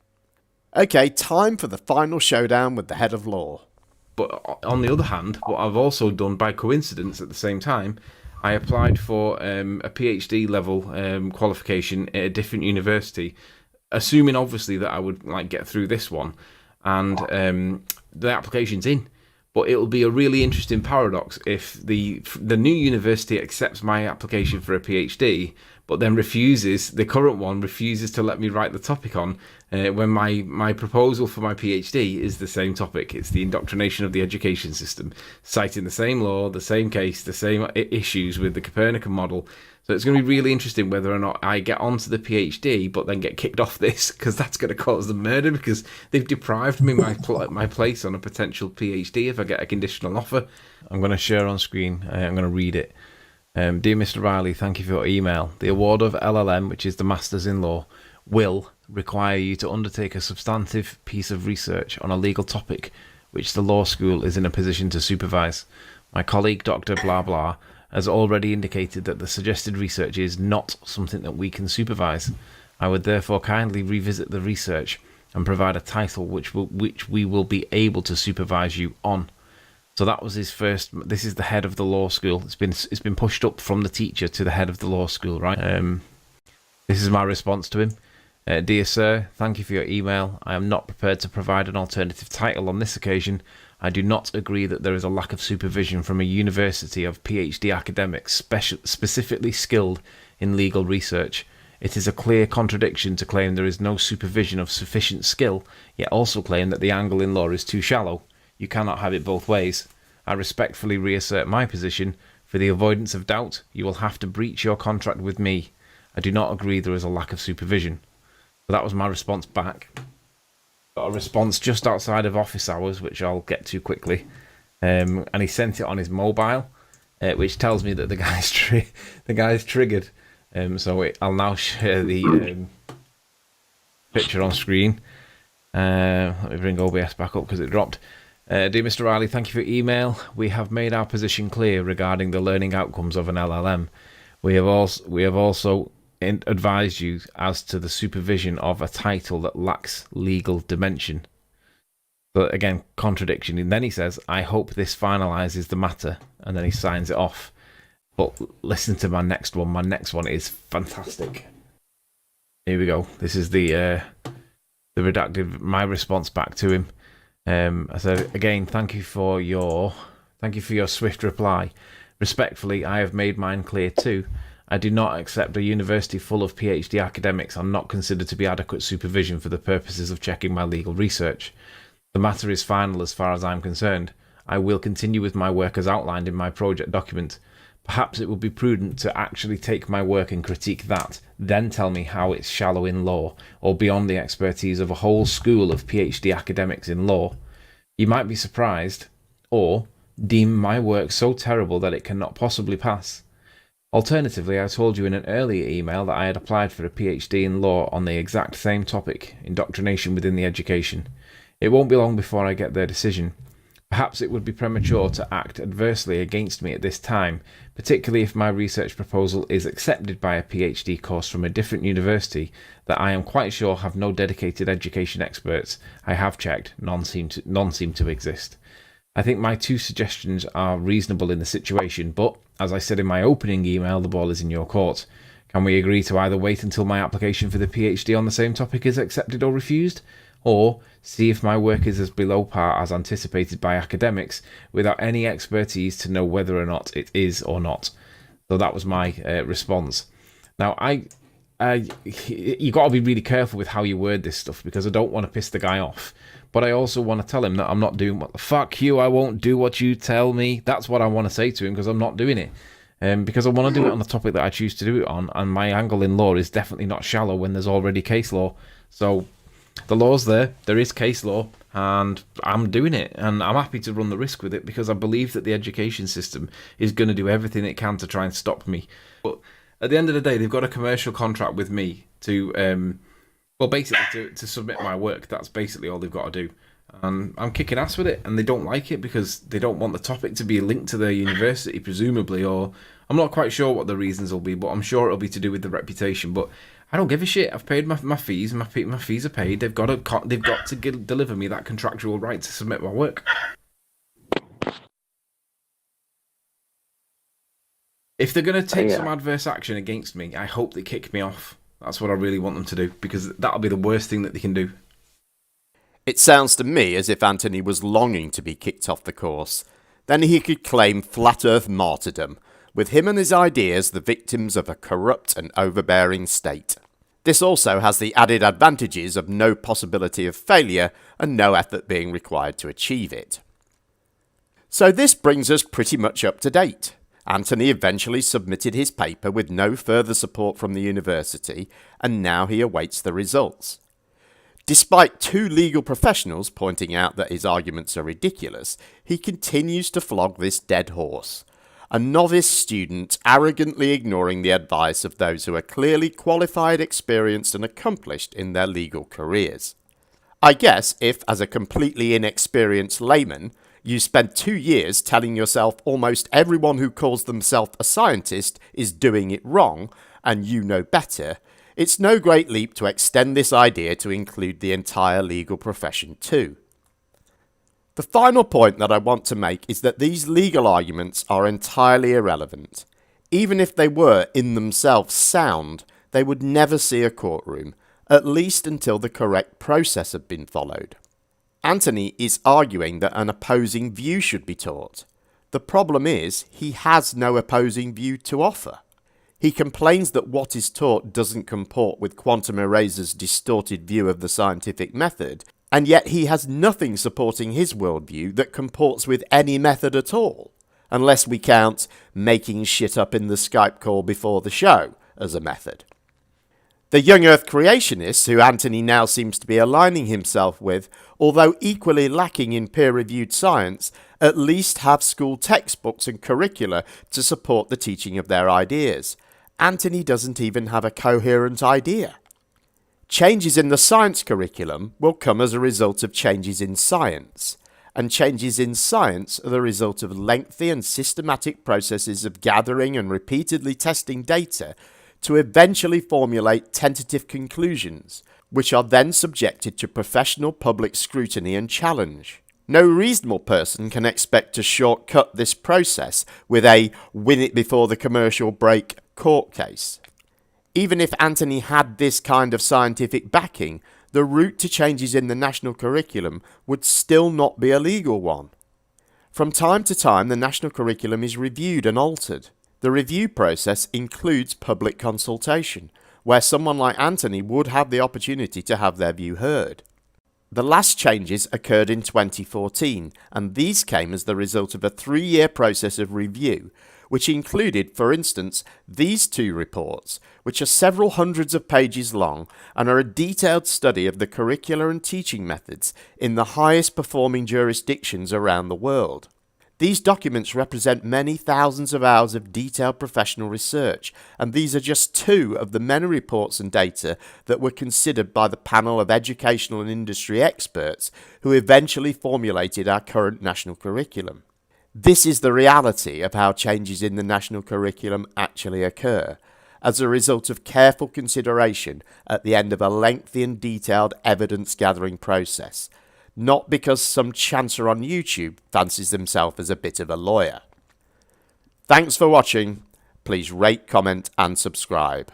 Okay, time for the final showdown with the head of law. But on the other hand, what I've also done by coincidence at the same time, I applied for a PhD level qualification at a different university, assuming obviously that I would get through this one, and the application's in. But it'll be a really interesting paradox if the new university accepts my application for a PhD, but then the current one refuses to let me write the topic on, when my proposal for my PhD is the same topic. It's the indoctrination of the education system, citing the same law, the same case, the same issues with the Copernican model. So it's going to be really interesting whether or not I get onto the PhD, but then get kicked off this, because that's going to cause them murder, because they've deprived me my place on a potential PhD if I get a conditional offer. I'm going to share on screen. I'm going to read it. Dear Mr. Riley, thank you for your email. The award of LLM, which is the Masters in Law, will, require you to undertake a substantive piece of research on a legal topic which the law school is in a position to supervise. My colleague, Dr. Blah Blah, has already indicated that the suggested research is not something that we can supervise. I would therefore kindly revisit the research and provide a title which we will be able to supervise you on. So that was his first. This is the head of the law school. It's been pushed up from the teacher to the head of the law school, right? This is my response to him. Dear sir, thank you for your email. I am not prepared to provide an alternative title on this occasion. I do not agree that there is a lack of supervision from a university of PhD academics specifically skilled in legal research. It is a clear contradiction to claim there is no supervision of sufficient skill, yet also claim that the angle in law is too shallow. You cannot have it both ways. I respectfully reassert my position. For the avoidance of doubt, you will have to breach your contract with me. I do not agree there is a lack of supervision. So that was my response back. Got a response just outside of office hours, which I'll get to quickly. And he sent it on his mobile, which tells me that the guy's triggered. I'll now share the picture on screen. Let me bring OBS back up because it dropped. Dear Mr. Riley, thank you for your email. We have made our position clear regarding the learning outcomes of an LLM. We have also advised you as to the supervision of a title that lacks legal dimension. So again, contradiction. And then he says, I hope this finalises the matter. And then he signs it off. But listen to my next one. My next one is fantastic. Here we go. This is the redacted, my response back to him. I said, again, thank you for your swift reply. Respectfully, I have made mine clear too. I do not accept a university full of PhD academics are not considered to be adequate supervision for the purposes of checking my legal research. The matter is final as far as I'm concerned. I will continue with my work as outlined in my project document. Perhaps it would be prudent to actually take my work and critique that, then tell me how it's shallow in law, or beyond the expertise of a whole school of PhD academics in law. You might be surprised, or deem my work so terrible that it cannot possibly pass. Alternatively, I told you in an earlier email that I had applied for a PhD in law on the exact same topic, indoctrination within the education. It won't be long before I get their decision. Perhaps it would be premature to act adversely against me at this time, particularly if my research proposal is accepted by a PhD course from a different university that I am quite sure have no dedicated education experts. I have checked, none seem to exist. I think my two suggestions are reasonable in the situation, but, as I said in my opening email, the ball is in your court. Can we agree to either wait until my application for the PhD on the same topic is accepted or refused, or see if my work is as below par as anticipated by academics, without any expertise to know whether or not it is or not? So that was my response. Now, you got to be really careful with how you word this stuff, because I don't want to piss the guy off. But I also want to tell him that I'm not doing what the fuck you, I won't do what you tell me. That's what I want to say to him, because I'm not doing it. Because I want to do it on the topic that I choose to do it on, and my angle in law is definitely not shallow when there's already case law. So the law's there is case law, and I'm doing it, and I'm happy to run the risk with it, because I believe that the education system is going to do everything it can to try and stop me. But at the end of the day, they've got a commercial contract with me to basically to submit my work. That's basically all they've got to do. And I'm kicking ass with it, and they don't like it because they don't want the topic to be linked to their university, presumably, or I'm not quite sure what the reasons will be, but I'm sure it'll be to do with the reputation. But I don't give a shit. I've paid my fees. My fees are paid. They've got to deliver me that contractual right to submit my work. If they're going to take some adverse action against me, I hope they kick me off. That's what I really want them to do, because that'll be the worst thing that they can do. It sounds to me as if Anthony was longing to be kicked off the course. Then he could claim flat earth martyrdom, with him and his ideas the victims of a corrupt and overbearing state. This also has the added advantages of no possibility of failure and no effort being required to achieve it. So this brings us pretty much up to date. Anthony eventually submitted his paper with no further support from the university, and now he awaits the results. Despite two legal professionals pointing out that his arguments are ridiculous, he continues to flog this dead horse. a novice student arrogantly ignoring the advice of those who are clearly qualified, experienced and accomplished in their legal careers. I guess if, as a completely inexperienced layman, you spent 2 years telling yourself almost everyone who calls themselves a scientist is doing it wrong, and you know better, it's no great leap to extend this idea to include the entire legal profession too. The final point that I want to make is that these legal arguments are entirely irrelevant. Even if they were in themselves sound, they would never see a courtroom, at least until the correct process had been followed. Anthony is arguing that an opposing view should be taught. The problem is, he has no opposing view to offer. He complains that what is taught doesn't comport with Quantum Eraser's distorted view of the scientific method, and yet he has nothing supporting his worldview that comports with any method at all, unless we count making shit up in the Skype call before the show as a method. The young Earth creationists, who Anthony now seems to be aligning himself with, although equally lacking in peer-reviewed science, at least have school textbooks and curricula to support the teaching of their ideas. Anthony doesn't even have a coherent idea. Changes in the science curriculum will come as a result of changes in science, and changes in science are the result of lengthy and systematic processes of gathering and repeatedly testing data to eventually formulate tentative conclusions, which are then subjected to professional public scrutiny and challenge. No reasonable person can expect to shortcut this process with a win it before the commercial break court case. Even if Anthony had this kind of scientific backing, the route to changes in the national curriculum would still not be a legal one. From time to time, the national curriculum is reviewed and altered. The review process includes public consultation, where someone like Anthony would have the opportunity to have their view heard. The last changes occurred in 2014, and these came as the result of a 3-year process of review, which included, for instance, these 2 reports, which are several hundreds of pages long and are a detailed study of the curricular and teaching methods in the highest performing jurisdictions around the world. These documents represent many thousands of hours of detailed professional research, and these are just 2 of the many reports and data that were considered by the panel of educational and industry experts who eventually formulated our current national curriculum. This is the reality of how changes in the national curriculum actually occur, as a result of careful consideration at the end of a lengthy and detailed evidence-gathering process, not because some chancer on YouTube fancies himself as a bit of a lawyer. Thanks for watching. Please rate, comment and subscribe.